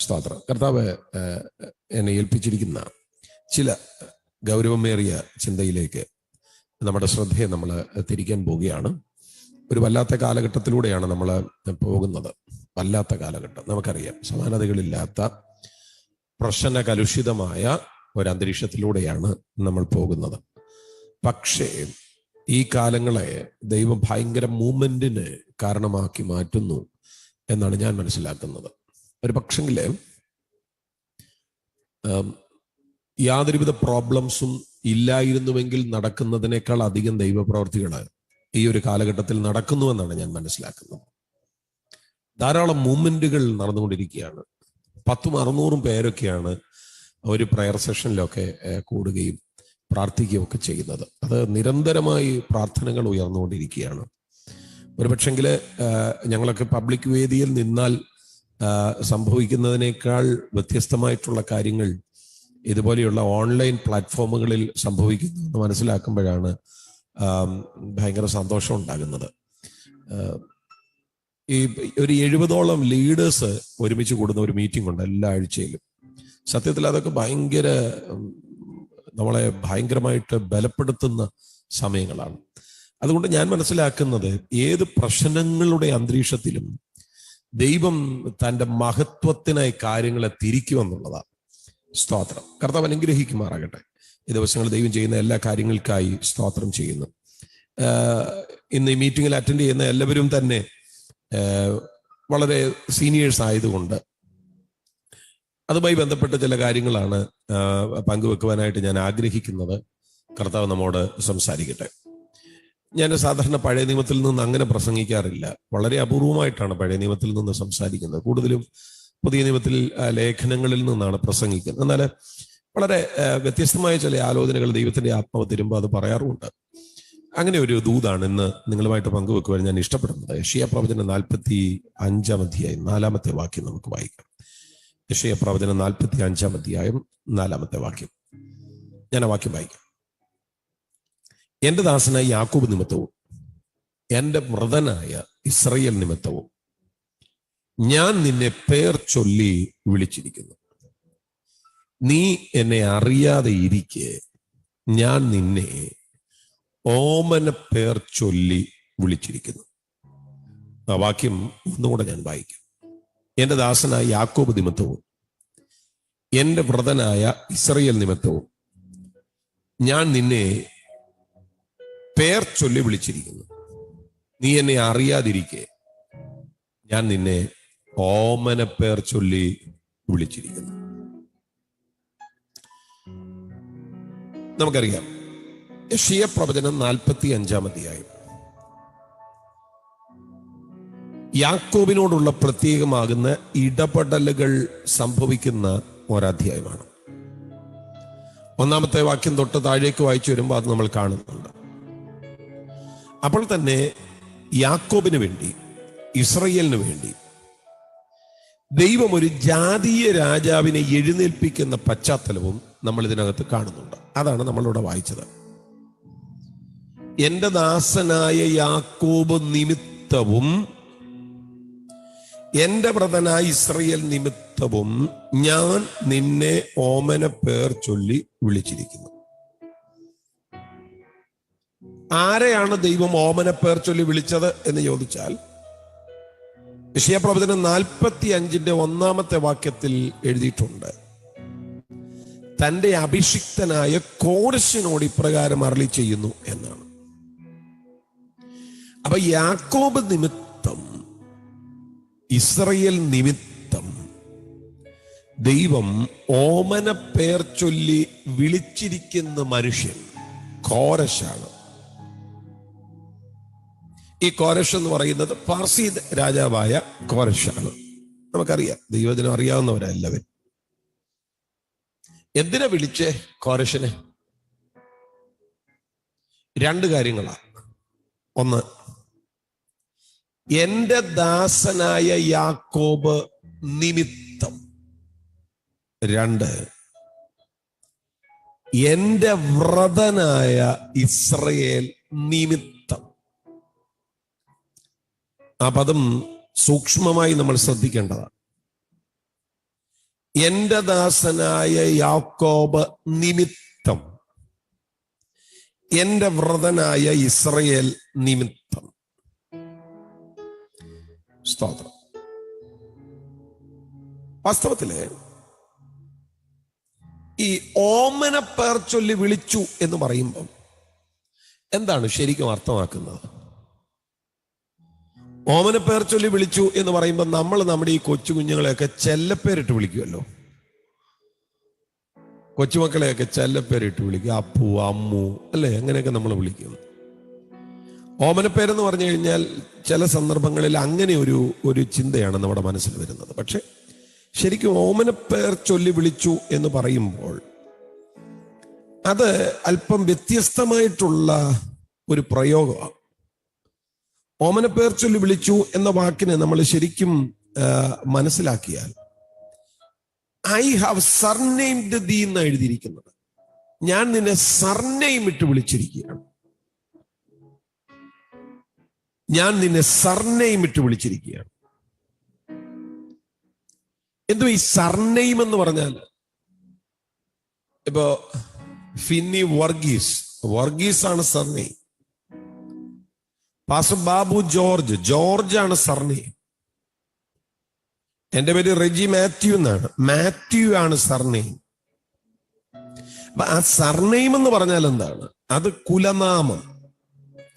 സ്തോത്രം. കർത്താവ് എന്നെ ഏൽപ്പിച്ചിരിക്കുന്ന ചില ഗൗരവമേറിയ ചിന്തയിലേക്ക് നമ്മുടെ ശ്രദ്ധയെ നമ്മൾ തിരിക്കാൻ പോവുകയാണ്. ഒരു വല്ലാത്ത കാലഘട്ടത്തിലൂടെയാണ് നമ്മൾ പോകുന്നത്. വല്ലാത്ത കാലഘട്ടം, നമുക്കറിയാം. സമാനതകളില്ലാത്ത പ്രശ്ന കലുഷിതമായ ഒരന്തരീക്ഷത്തിലൂടെയാണ് നമ്മൾ പോകുന്നത്. പക്ഷേ ഈ കാലങ്ങളെ ദൈവം ഭയങ്കര മൂവ്മെന്റിന് കാരണമാക്കി മാറ്റുന്നു എന്നാണ് ഞാൻ മനസ്സിലാക്കുന്നത്. ഒരു പക്ഷെങ്കിൽ യാതൊരുവിധ പ്രോബ്ലംസും ഇല്ലായിരുന്നുവെങ്കിൽ നടക്കുന്നതിനേക്കാൾ അധികം ദൈവപ്രവർത്തികൾ ഈ ഒരു കാലഘട്ടത്തിൽ നടക്കുന്നുവെന്നാണ് ഞാൻ മനസ്സിലാക്കുന്നത്. ധാരാളം മൂവ്മെന്റുകൾ നടന്നുകൊണ്ടിരിക്കുകയാണ്. 100-600 പേരൊക്കെയാണ് ഒരു പ്രയർ സെഷനിലൊക്കെ കൂടുകയും പ്രാർത്ഥിക്കുകയും ഒക്കെ ചെയ്യുന്നത്. അത് നിരന്തരമായി പ്രാർത്ഥനകൾ ഉയർന്നുകൊണ്ടിരിക്കുകയാണ്. ഒരുപക്ഷെങ്കിൽ ഞങ്ങളൊക്കെ പബ്ലിക് വേദിയിൽ നിന്നാൽ സംഭവിക്കുന്നതിനേക്കാൾ വ്യത്യസ്തമായിട്ടുള്ള കാര്യങ്ങൾ ഇതുപോലെയുള്ള ഓൺലൈൻ പ്ലാറ്റ്ഫോമുകളിൽ സംഭവിക്കുന്നു എന്ന് മനസ്സിലാക്കുമ്പോഴാണ് ഭയങ്കര സന്തോഷം ഉണ്ടാകുന്നത്. ഈ ഒരു 70ഓളം ലീഡേഴ്സ് ഒരുമിച്ച് കൂടുന്ന ഒരു മീറ്റിംഗ് ഉണ്ട് എല്ലാ ആഴ്ചയിലും. സത്യത്തിൽ അതൊക്കെ നമ്മളെ ഭയങ്കരമായിട്ട് ബലപ്പെടുത്തുന്ന സമയങ്ങളാണ്. അതുകൊണ്ട് ഞാൻ മനസ്സിലാക്കുന്നത് ഏത് പ്രശ്നങ്ങളുടെ അന്തരീക്ഷത്തിലും ദൈവം തൻ്റെ മഹത്വത്തിനായി കാര്യങ്ങളെ തിരിക്കുമെന്നുള്ളതാണ്. സ്തോത്രം. കർത്താവ് അനുഗ്രഹിക്കുമാറാകട്ടെ. ഈ ദിവസങ്ങളിൽ ദൈവം ചെയ്യുന്ന എല്ലാ കാര്യങ്ങൾക്കായി സ്തോത്രം ചെയ്യുന്നു. ഇന്ന് ഈ മീറ്റിങ്ങിൽ അറ്റൻഡ് ചെയ്യുന്ന എല്ലാവരും തന്നെ വളരെ സീനിയേഴ്സ് ആയതുകൊണ്ട് അതുമായി ബന്ധപ്പെട്ട ചില കാര്യങ്ങളാണ് പങ്കുവെക്കുവാനായിട്ട് ഞാൻ ആഗ്രഹിക്കുന്നത്. കർത്താവ് നമ്മോട് സംസാരിക്കട്ടെ. ഞാൻ സാധാരണ പഴയ നിയമത്തിൽ നിന്ന് അങ്ങനെ പ്രസംഗിക്കാറില്ല. വളരെ അപൂർവമായിട്ടാണ് പഴയ നിയമത്തിൽ നിന്ന് സംസാരിക്കുന്നത്. കൂടുതലും പുതിയ നിയമത്തിൽ ലേഖനങ്ങളിൽ നിന്നാണ് പ്രസംഗിക്കുന്നത്. എന്നാൽ വളരെ വ്യത്യസ്തമായ ചില ആലോചനകൾ ദൈവത്തിന്റെ ആത്മാവ് തരുമ്പോൾ അത് പറയാറുമുണ്ട്. അങ്ങനെ ഒരു ദൂതാണ് ഇന്ന് നിങ്ങളുമായിട്ട് പങ്കുവെക്കുവാൻ ഞാൻ ഇഷ്ടപ്പെടുന്നത്. യെശയ്യാ പ്രവചനം 45-ാം അധ്യായം 4-ാമത്തെ വാക്യം നമുക്ക് വായിക്കാം. യെശയ്യാ പ്രവചനം 45-ാം അധ്യായം 4-ാമത്തെ വാക്യം. ഞാൻ ആ വാക്യം വായിക്കാം. എന്റെ ദാസനായ യാക്കോബ് നിമിത്തവും എന്റെ മൃതനായ ഇസ്രായേൽ നിമിത്തവും ഞാൻ നിന്നെ പേർ ചൊല്ലി വിളിച്ചിരിക്കുന്നു. നീ എന്നെ അറിയാതെ ഇരിക്കെ ഞാൻ നിന്നെ ഓമന പേർ ചൊല്ലി വിളിച്ചിരിക്കുന്നു. ആ വാക്യം ഒന്നുകൂടെ ഞാൻ വായിക്കാം. എന്റെ ദാസനായ യാക്കോബ് നിമിത്തവും എന്റെ വ്രതനായ ഇസ്രായേൽ നിമിത്തവും ഞാൻ നിന്നെ പേർ ചൊല്ലി വിളിച്ചിരിക്കുന്നു. നീ എന്നെ അറിയാതിരിക്കെ ഞാൻ നിന്നെ ഓമന പേർ ചൊല്ലി വിളിച്ചിരിക്കുന്നു. നമുക്കറിയാം, യെശയ്യാ പ്രവചനം 45-ാം അധ്യായം യാക്കോബിനോടുള്ള പ്രത്യേകമാകുന്ന ഇടപെടലുകൾ സംഭവിക്കുന്ന ഒരധ്യായമാണ്. 1-ാമത്തെ വാക്യം തൊട്ട് താഴേക്ക് വായിച്ചു വരുമ്പോൾ അത് നമ്മൾ കാണുന്നുണ്ട്. അപ്പോൾ തന്നെ യാക്കോബിന് വേണ്ടി, ഇസ്രായേലിന് വേണ്ടി ദൈവം ഒരു ജാതീയ രാജാവിനെ എഴുന്നേൽപ്പിക്കുന്ന പശ്ചാത്തലവും നമ്മൾ ഇതിനകത്ത് കാണുന്നുണ്ട്. അതാണ് നമ്മളിവിടെ വായിച്ചത്. എന്റെ ദാസനായ യാക്കോബ് നിമിത്തവും എന്റെ വ്രതനായ ഇസ്രായേൽ നിമിത്തവും ഞാൻ നിന്നെ ഓമന പേർ ചൊല്ലി വിളിച്ചിരിക്കുന്നു. ആരെയാണ് ദൈവം ഓമന പേർ ചൊല്ലി വിളിച്ചത് എന്ന് ചോദിച്ചാൽ, യെശയ്യാ പ്രവചനം 45-ന്റെ 1-ാമത്തെ വാക്യത്തിൽ എഴുതിയിട്ടുണ്ട്, തന്റെ അഭിഷിക്തനായ കോരശിനോട് ഇപ്രകാരം അരുളി ചെയ്യുന്നു എന്നാണ്. അപ്പൊ യാക്കോബ് നിമിത്തം, ഇസ്രായേൽ നിമിത്തം ദൈവം ഓമന പേർ ചൊല്ലി വിളിച്ചിരിക്കുന്ന മനുഷ്യൻ കോരശാണ്. ഈ കോരശ് എന്ന് പറയുന്നത് പാർസി രാജാവായ കോരശാണ്. നമുക്കറിയാം, ദൈവത്തിനും അറിയാവുന്നവരെല്ലാവരും. എന്തിനാ വിളിച്ചേ കോരശിനെ? 2 കാര്യങ്ങളാണ്. ഒന്ന്, എന്റെ ദാസനായ യാക്കോബ് നിമിത്തം. 2, എന്റെ വ്രതനായ ഇസ്രായേൽ നിമിത്തം. ആ പദം സൂക്ഷ്മമായി നമ്മൾ ശ്രദ്ധിക്കേണ്ടതാണ്. എന്റെ ദാസനായ യാക്കോബ് നിമിത്തം, എന്റെ വ്രതനായ ഇസ്രയേൽ നിമിത്തം. സ്തോത്രം. വാസ്തവത്തില് ഈ ഓമന പേർ ചൊല്ലി വിളിച്ചു എന്ന് പറയുമ്പം എന്താണ് ശരിക്കും അർത്ഥമാക്കുന്നത്? ഓമന പേർ ചൊല്ലി വിളിച്ചു എന്ന് പറയുമ്പോൾ നമ്മൾ നമ്മുടെ ഈ കൊച്ചു കുഞ്ഞുങ്ങളെയൊക്കെ ചെല്ലപ്പേരിട്ട് വിളിക്കുമല്ലോ. കൊച്ചുമക്കളെയൊക്കെ ചെല്ലപ്പേരിട്ട് വിളിക്കും, അപ്പു, അമ്മു, അല്ലേ? അങ്ങനെയൊക്കെ നമ്മൾ വിളിക്കും. ഓമനപ്പേരെന്ന് പറഞ്ഞു കഴിഞ്ഞാൽ ചില സന്ദർഭങ്ങളിൽ അങ്ങനെ ഒരു ചിന്തയാണ് നമ്മുടെ മനസ്സിൽ വരുന്നത്. പക്ഷെ ശരിക്കും ഓമനപ്പേർ ചൊല്ലി വിളിച്ചു എന്ന് പറയുമ്പോൾ അത് അല്പം വ്യത്യസ്തമായിട്ടുള്ള ഒരു പ്രയോഗമാണ്. ഓമനപ്പേർ ചൊല്ലി വിളിച്ചു എന്ന വാക്കിനെ നമ്മൾ ശരിക്കും മനസ്സിലാക്കിയാൽ ഐ ഹാവ് സർനെയിംഡ് ദീ എന്ന് എഴുതിയിരിക്കുന്നത്. ഞാൻ നിന്നെ സർനെയിം ഇട്ട് വിളിച്ചിരിക്കുകയാണ്. ഞാൻ നിന്നെ സർനെയിം ഇട്ട് വിളിച്ചിരിക്കുകയാണ്. എന്തോ ഈ സർനെയിം എന്ന് പറഞ്ഞാൽ, ഇപ്പോ ഫിന്നി വർഗീസ് ആണ് സർനെയിം. പാസ്റ്റർ ബാബു ജോർജ് ആണ് സർനെയിം. എന്റെ പേര് റെജി മാത്യു എന്നാണ്, മാത്യു ആണ് സർനെയിം. ആ സർനെയിം എന്ന് പറഞ്ഞാൽ എന്താണ്? അത് കുലനാമം,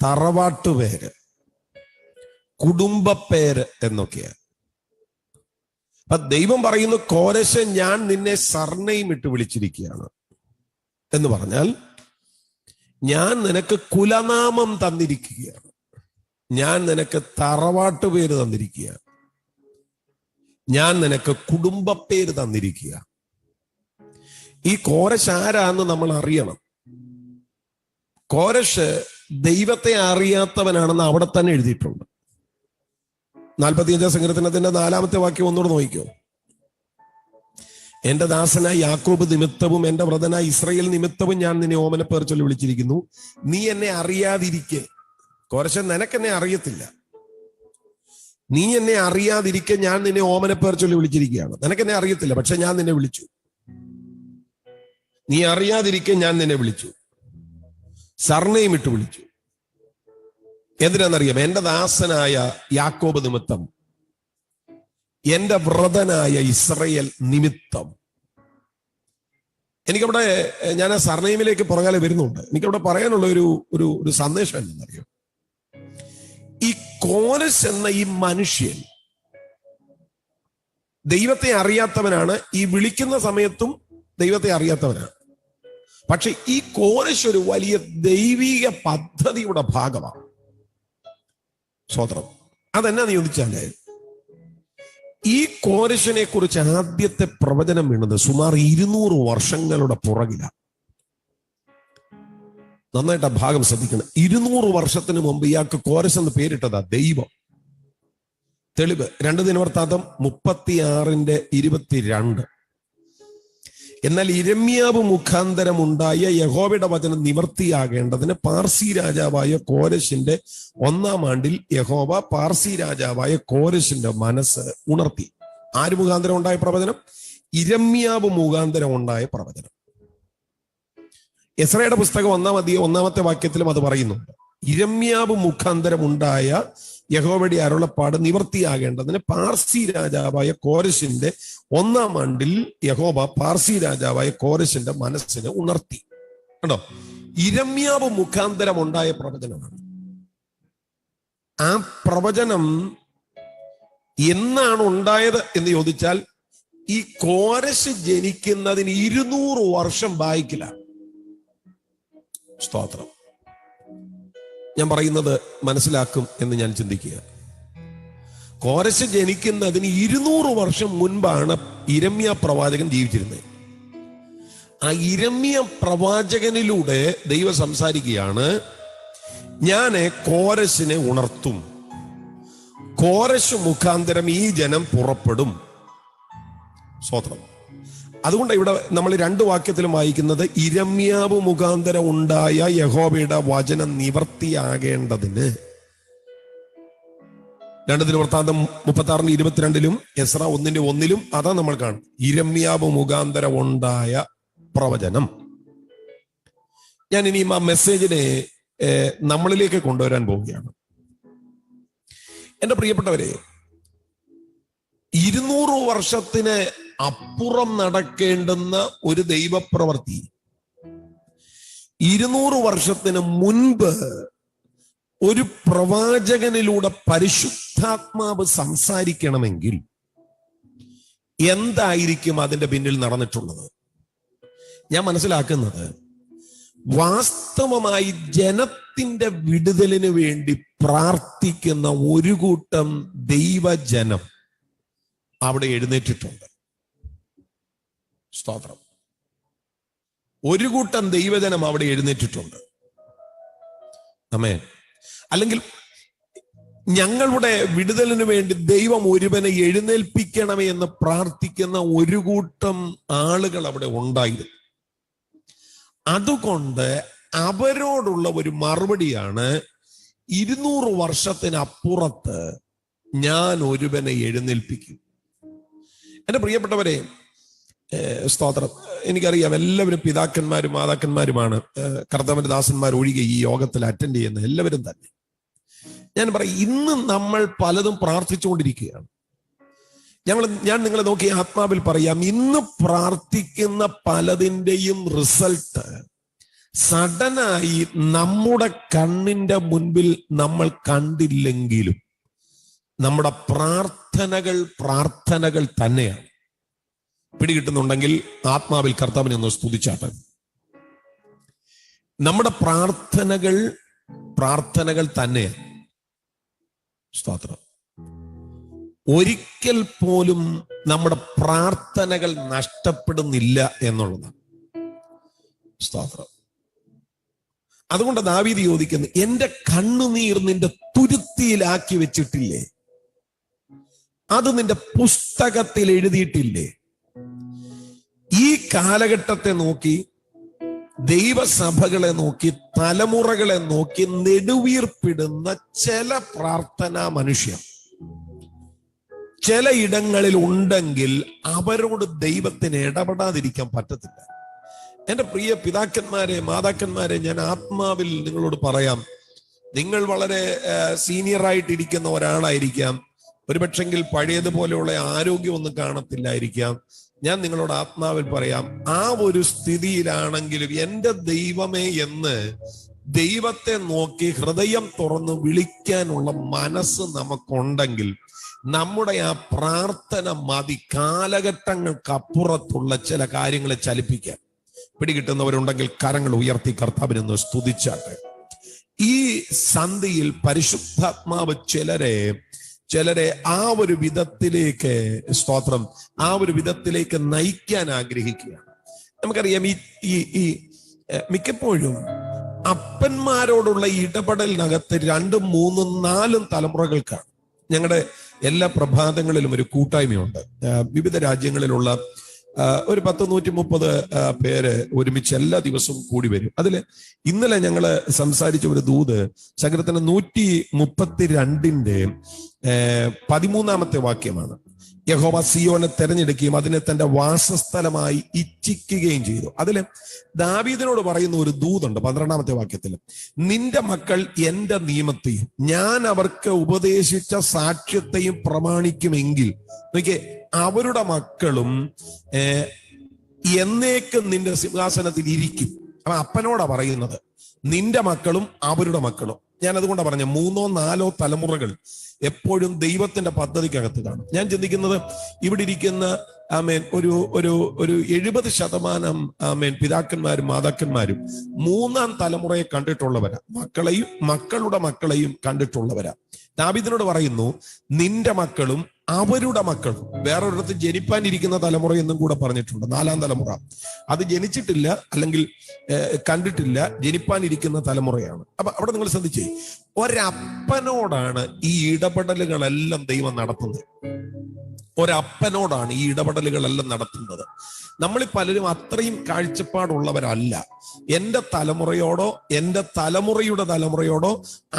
തറവാട്ടുപേര്, കുടുംബപ്പേര് എന്നൊക്കെയാണ്. അപ്പൊ ദൈവം പറയുന്നു, കോരശ് ഞാൻ നിന്നെ സർനെയിം ഇട്ട് വിളിച്ചിരിക്കുകയാണ് എന്ന് പറഞ്ഞാൽ ഞാൻ നിനക്ക് കുലനാമം തന്നിരിക്കുകയാണ്, ഞാൻ നിനക്ക് തറവാട്ടുപേര് തന്നിരിക്കുകയാണ്, ഞാൻ നിനക്ക് കുടുംബപ്പേര് തന്നിരിക്കുക. ഈ കോരശ് ആരാന്ന് നമ്മൾ അറിയണം. കോരശ് ദൈവത്തെ അറിയാത്തവനാണെന്ന് അവിടെ തന്നെ എഴുതിയിട്ടുണ്ട്. 45 സങ്കീർത്തനത്തിന്റെ 4-ാമത്തെ വാക്യം ഒന്നുകൂടെ നോക്കിക്കോ. എന്റെ ദാസനായ യാക്കോബ് നിമിത്തവും എന്റെ വ്രതനായ ഇസ്രയേൽ നിമിത്തവും ഞാൻ നിന്നെ ഓമനപ്പേർ ചൊല്ലി വിളിച്ചിരിക്കുന്നു. നീ എന്നെ അറിയാതിരിക്കെ. കോരശ്, നിനക്കെന്നെ അറിയത്തില്ല. നീ എന്നെ അറിയാതിരിക്കെ ഞാൻ നിന്നെ ഓമനപ്പേർ ചൊല്ലി വിളിച്ചിരിക്കുകയാണ്. നിനക്കെന്നെ അറിയത്തില്ല, പക്ഷെ ഞാൻ നിന്നെ വിളിച്ചു. നീ അറിയാതിരിക്കെ ഞാൻ നിന്നെ വിളിച്ചു, സർനെയിം ഇട്ട് വിളിച്ചു. എന്തിനാണെന്നറിയാം? എന്റെ ദാസനായ യാക്കോബ് നിമിത്തം, എന്റെ വ്രതനായ ഇസ്രയേൽ നിമിത്തം. എനിക്കവിടെ, ഞാൻ ആ സർനെയിമിലേക്ക് പുറകാലെ വരുന്നുണ്ട്. എനിക്കവിടെ പറയാനുള്ള ഒരു സന്ദേശം എന്തെന്നറിയോ? ഈ കോരശ് എന്ന ഈ മനുഷ്യൻ ദൈവത്തെ അറിയാത്തവനാണ്. ഈ വിളിക്കുന്ന സമയത്തും ദൈവത്തെ അറിയാത്തവനാണ്. പക്ഷെ ഈ കോരശ് ഒരു വലിയ ദൈവിക പദ്ധതിയുടെ ഭാഗമാണ്. സ്വതന്ത്രം. അതെന്നാന്ന് ചോദിച്ചാല്, ഈ കോരശിനെ കുറിച്ച് ആദ്യത്തെ പ്രവചനം വീണത് സുമാർ 200 വർഷങ്ങളുടെ പുറകിലാണ്. നന്നായിട്ട് ആ ഭാഗം ശ്രദ്ധിക്കണം. 200 വർഷത്തിന് മുമ്പ് ഇയാൾക്ക് കോരശ് എന്ന് പേരിട്ടതാ ദൈവം. തെളിവ് 2 ദിനവൃത്താന്തം 36:22. എന്നാൽ യിരെമ്യാവ് മുഖാന്തരം ഉണ്ടായ യഹോവയുടെ വചനം നിവർത്തിയാകേണ്ടതിന് പാർസി രാജാവായ കോരശിന്റെ 1-ാം ആണ്ടിൽ യഹോവ പാർസി രാജാവായ കോരശിന്റെ മനസ്സ് ഉണർത്തി. ആര് മുഖാന്തരം ഉണ്ടായ പ്രവചനം? യിരെമ്യാവ് മുഖാന്തരം ഉണ്ടായ പ്രവചനം. എസ്രയുടെ പുസ്തകം 1-ാമത്തെ വാക്യത്തിലും അത് പറയുന്നുണ്ട്. യിരെമ്യാവ് മുഖാന്തരം ഉണ്ടായ യഹോവയുടെ അരുളപ്പാട് നിവർത്തിയാകേണ്ടതിന് പാർസി രാജാവായ കോരശിന്റെ 1-ാം ആണ്ടിൽ യഹോവ പാർസി രാജാവായ കോരശിന്റെ മനസ്സിനെ ഉണർത്തി. കണ്ടോ? യിരെമ്യാവ് മുഖാന്തരം ഉണ്ടായ പ്രവചനമാണ്. ആ പ്രവചനം എന്നാണ് ഉണ്ടായത് എന്ന് ചോദിച്ചാൽ ഈ കോരശ് ജനിക്കുന്നതിന് 200 വർഷം ബാക്കിലാണ്. സ്തോത്രം. ഞാൻ പറയുന്നത് മനസ്സിലാക്കും എന്ന് ഞാൻ ചിന്തിക്കുക. കോരശ് ജനിക്കുന്നതിന് 200 വർഷം മുൻപാണ് യിരെമ്യ പ്രവാചകൻ ജീവിച്ചിരുന്നത്. ആ യിരെമ്യ പ്രവാചകനിലൂടെ ദൈവം സംസാരിക്കുകയാണ്, ഞാൻ കോരശിനെ ഉണർത്തും, കോരശ് മുഖാന്തരം ഈ ജനം പുറപ്പെടും. സ്തോത്രം. അതുകൊണ്ട് ഇവിടെ നമ്മൾ 2 വാക്യത്തിലും വായിക്കുന്നത് യിരെമ്യാവ് മുഖാന്തരം ഉണ്ടായ യഹോവയുടെ വചനം നിവർത്തിയാകേണ്ടതിന്. 2 ദിനവൃത്താന്തം 36:22 എസ്രാ 1:1 അതാ നമ്മൾ കാണും. യിരെമ്യാവ് മുഖാന്തരം ഉണ്ടായ പ്രവചനം. ഞാൻ ഇനിയും ആ മെസ്സേജിനെ നമ്മളിലേക്ക് കൊണ്ടുവരാൻ പോവുകയാണ്. എന്റെ പ്രിയപ്പെട്ടവരെ, 200 വർഷത്തിന് അപ്പുറം നടക്കേണ്ടുന്ന ഒരു ദൈവപ്രവൃത്തി 200 വർഷത്തിന് മുൻപ് ഒരു പ്രവാചകനിലൂടെ പരിശുദ്ധാത്മാവ് സംസാരിക്കണമെങ്കിൽ എന്തായിരിക്കും അതിന്റെ പിന്നിൽ നടന്നിട്ടുള്ളത്? ഞാൻ മനസ്സിലാക്കുന്നത്, വാസ്തവമായി ജനത്തിന്റെ വിടുതലിന് വേണ്ടി പ്രാർത്ഥിക്കുന്ന ഒരു കൂട്ടം ദൈവജനം അവിടെ എഴുന്നേറ്റിട്ടുണ്ട്. സ്തോത്രം. ഒരു കൂട്ടം ദൈവജനം അവിടെ എഴുന്നേറ്റിട്ടുണ്ട്. ആമേൻ. അല്ലെങ്കിൽ ഞങ്ങളുടെ വിടുതലിന് വേണ്ടി ദൈവം ഒരുവനെ എഴുന്നേൽപ്പിക്കണമേ എന്ന് പ്രാർത്ഥിക്കുന്ന ഒരു കൂട്ടം ആളുകൾ അവിടെ ഉണ്ടായിരുന്നു. അതുകൊണ്ട് അവരോടുള്ള ഒരു മറുപടിയാണ്, 200 വർഷത്തിനപ്പുറത്ത് ഞാൻ ഒരുവനെ എഴുന്നേൽപ്പിക്കും. എന്റെ പ്രിയപ്പെട്ടവരെ, സ്തോത്രം, എനിക്കറിയാം എല്ലാവരും പിതാക്കന്മാരും മാതാക്കന്മാരുമാണ്. കർത്താവിന്റെ ദാസന്മാർ ഒഴികെ ഈ യോഗത്തിൽ അറ്റൻഡ് ചെയ്യുന്ന എല്ലാവരും തന്നെ. ഞാൻ പറയും, ഇന്ന് നമ്മൾ പലതും പ്രാർത്ഥിച്ചുകൊണ്ടിരിക്കുകയാണ്. ഞാൻ നിങ്ങളെ നോക്കി ആത്മാവിൽ പറയാം, ഇന്ന് പ്രാർത്ഥിക്കുന്ന പലതിൻ്റെയും റിസൾട്ട് സഡനായി നമ്മുടെ കണ്ണിന്റെ മുൻപിൽ നമ്മൾ കണ്ടില്ലെങ്കിലും നമ്മുടെ പ്രാർത്ഥനകൾ തന്നെയാണ്. പിടികിട്ടുന്നുണ്ടെങ്കിൽ ആത്മാവിൽ കർത്താവിനെ ഒന്ന് സ്തുതിച്ചാട്ടെ. നമ്മുടെ പ്രാർത്ഥനകൾ തന്നെയാണ്. സ്തോത്രം. ഒരിക്കൽ പോലും നമ്മുടെ പ്രാർത്ഥനകൾ നഷ്ടപ്പെടുന്നില്ല എന്നുള്ളതാണ്. സ്തോത്രം. അതുകൊണ്ട് ദാവീദ് ചോദിക്കുന്നു, എന്റെ കണ്ണുനീർ നിന്റെ തുരുത്തിയിലാക്കി വെച്ചിട്ടില്ലേ? അത് നിന്റെ പുസ്തകത്തിൽ എഴുതിയിട്ടില്ലേ? ഈ കാലഘട്ടത്തെ നോക്കി, ദൈവസഭകളെ നോക്കി, തലമുറകളെ നോക്കി നെടുവീർപ്പിടുന്ന ചില പ്രാർത്ഥനാ മനുഷ്യർ ചില ഇടങ്ങളിൽ ഉണ്ടെങ്കിൽ അവരോട് ദൈവത്തിന് ഇടപെടാതിരിക്കാൻ പറ്റത്തില്ല. എന്റെ പ്രിയ പിതാക്കന്മാരെ, മാതാക്കന്മാരെ, ഞാൻ ആത്മാവിൽ നിങ്ങളോട് പറയാം, നിങ്ങൾ വളരെ സീനിയറായിട്ടിരിക്കുന്ന ഒരാളായിരിക്കാം. ഒരുപക്ഷെങ്കിൽ പഴയതുപോലെയുള്ള ആരോഗ്യമൊന്നും കാണത്തില്ലായിരിക്കാം. ഞാൻ നിങ്ങളോട് ആത്മാവിൽ പറയാം, ആ ഒരു സ്ഥിതിയിലാണെങ്കിലും എന്റെ ദൈവമേ എന്ന് ദൈവത്തെ നോക്കി ഹൃദയം തുറന്ന് വിളിക്കാനുള്ള മനസ്സ് നമുക്കുണ്ടെങ്കിൽ നമ്മുടെ ആ പ്രാർത്ഥന മതി കാലഘട്ടങ്ങൾക്കപ്പുറത്തുള്ള ചില കാര്യങ്ങളെ ചലിപ്പിക്കാൻ. പിടികിട്ടുന്നവരുണ്ടെങ്കിൽ കരങ്ങൾ ഉയർത്തി കർത്താവിനൊന്ന് സ്തുതിച്ചാട്ടെ. ഈ സന്ധിയിൽ പരിശുദ്ധാത്മാവ് ചിലരെ ആ ഒരു വിധത്തിലേക്ക്, സ്തോത്രം, ആ ഒരു വിധത്തിലേക്ക് നയിക്കാൻ ആഗ്രഹിക്കുകയാണ്. നമുക്കറിയാം, ഈ മിക്കപ്പോഴും അപ്പന്മാരോടുള്ള ഇടപെടലിനകത്ത് 2, 3, 4 തലമുറകൾക്കാണ്. ഞങ്ങളുടെ എല്ലാ പ്രഭാതങ്ങളിലും ഒരു കൂട്ടായ്മയുണ്ട്. വിവിധ രാജ്യങ്ങളിലുള്ള ഒരു 130 പേര് ഒരുമിച്ച് എല്ലാ ദിവസവും കൂടി വരും. അതില് ഇന്നലെ ഞങ്ങള് സംസാരിച്ച ഒരു ദൂത് സങ്കീർത്തനം 132 13 വാക്യമാണ്. യഹോവ സിയോനെ തെരഞ്ഞെടുക്കുകയും അതിനെ തന്റെ വാസസ്ഥലമായി ഇച്ഛിക്കുകയും ചെയ്തു. അതില് ദാവീദിനോട് പറയുന്ന ഒരു ദൂതുണ്ട് 12 വാക്യത്തിൽ. നിന്റെ മക്കൾ എന്റെ നിയമത്തെയും ഞാൻ അവർക്ക് ഉപദേശിച്ച സാക്ഷ്യത്തെയും പ്രമാണിക്കുമെങ്കിൽ, നോക്കിയേ, അവരുടെ മക്കളും എന്നേക്കും നിന്റെ സിംഹാസനത്തിൽ ഇരിക്കും. അപ്പൊ അപ്പനോടാ പറയുന്നത്, നിന്റെ മക്കളും അവരുടെ മക്കളും. ഞാൻ അതുകൊണ്ടാണ് പറഞ്ഞ 3, 4 തലമുറകൾ എപ്പോഴും ദൈവത്തിന്റെ പദ്ധതിക്കകത്ത് കാണും. ഞാൻ ചിന്തിക്കുന്നത്, ഇവിടെ ഇരിക്കുന്ന ഒരു 70% പിതാക്കന്മാരും മാതാക്കന്മാരും 3-ാം തലമുറയെ കണ്ടിട്ടുള്ളവരാ. മക്കളെയും മക്കളുടെ മക്കളെയും കണ്ടിട്ടുള്ളവരാ. ദാവീദിനോട് പറയുന്നു, നിന്റെ മക്കളും അവരുടെ മക്കളും. വേറൊരിടത്ത് ജനിപ്പാനിരിക്കുന്ന തലമുറ എന്നും കൂടെ പറഞ്ഞിട്ടുണ്ട്. 4-ാം തലമുറ അത് ജനിച്ചിട്ടില്ല, അല്ലെങ്കിൽ കണ്ടിട്ടില്ല, ജനിപ്പാനിരിക്കുന്ന തലമുറയാണ്. അപ്പൊ അവിടെ നിങ്ങൾ ശ്രദ്ധിച്ചേ, ഒരപ്പനോടാണ് ഈ ഇടപെടലുകളെല്ലാം ദൈവം നടത്തുന്നത്. ഒരപ്പനോടാണ് ഈ ഇടപെടലുകളെല്ലാം നടത്തുന്നത്. നമ്മളിൽ പലരും അത്രയും കാഴ്ചപ്പാടുള്ളവരല്ല. എൻ്റെ തലമുറയോടോ എൻ്റെ തലമുറയുടെ തലമുറയോടോ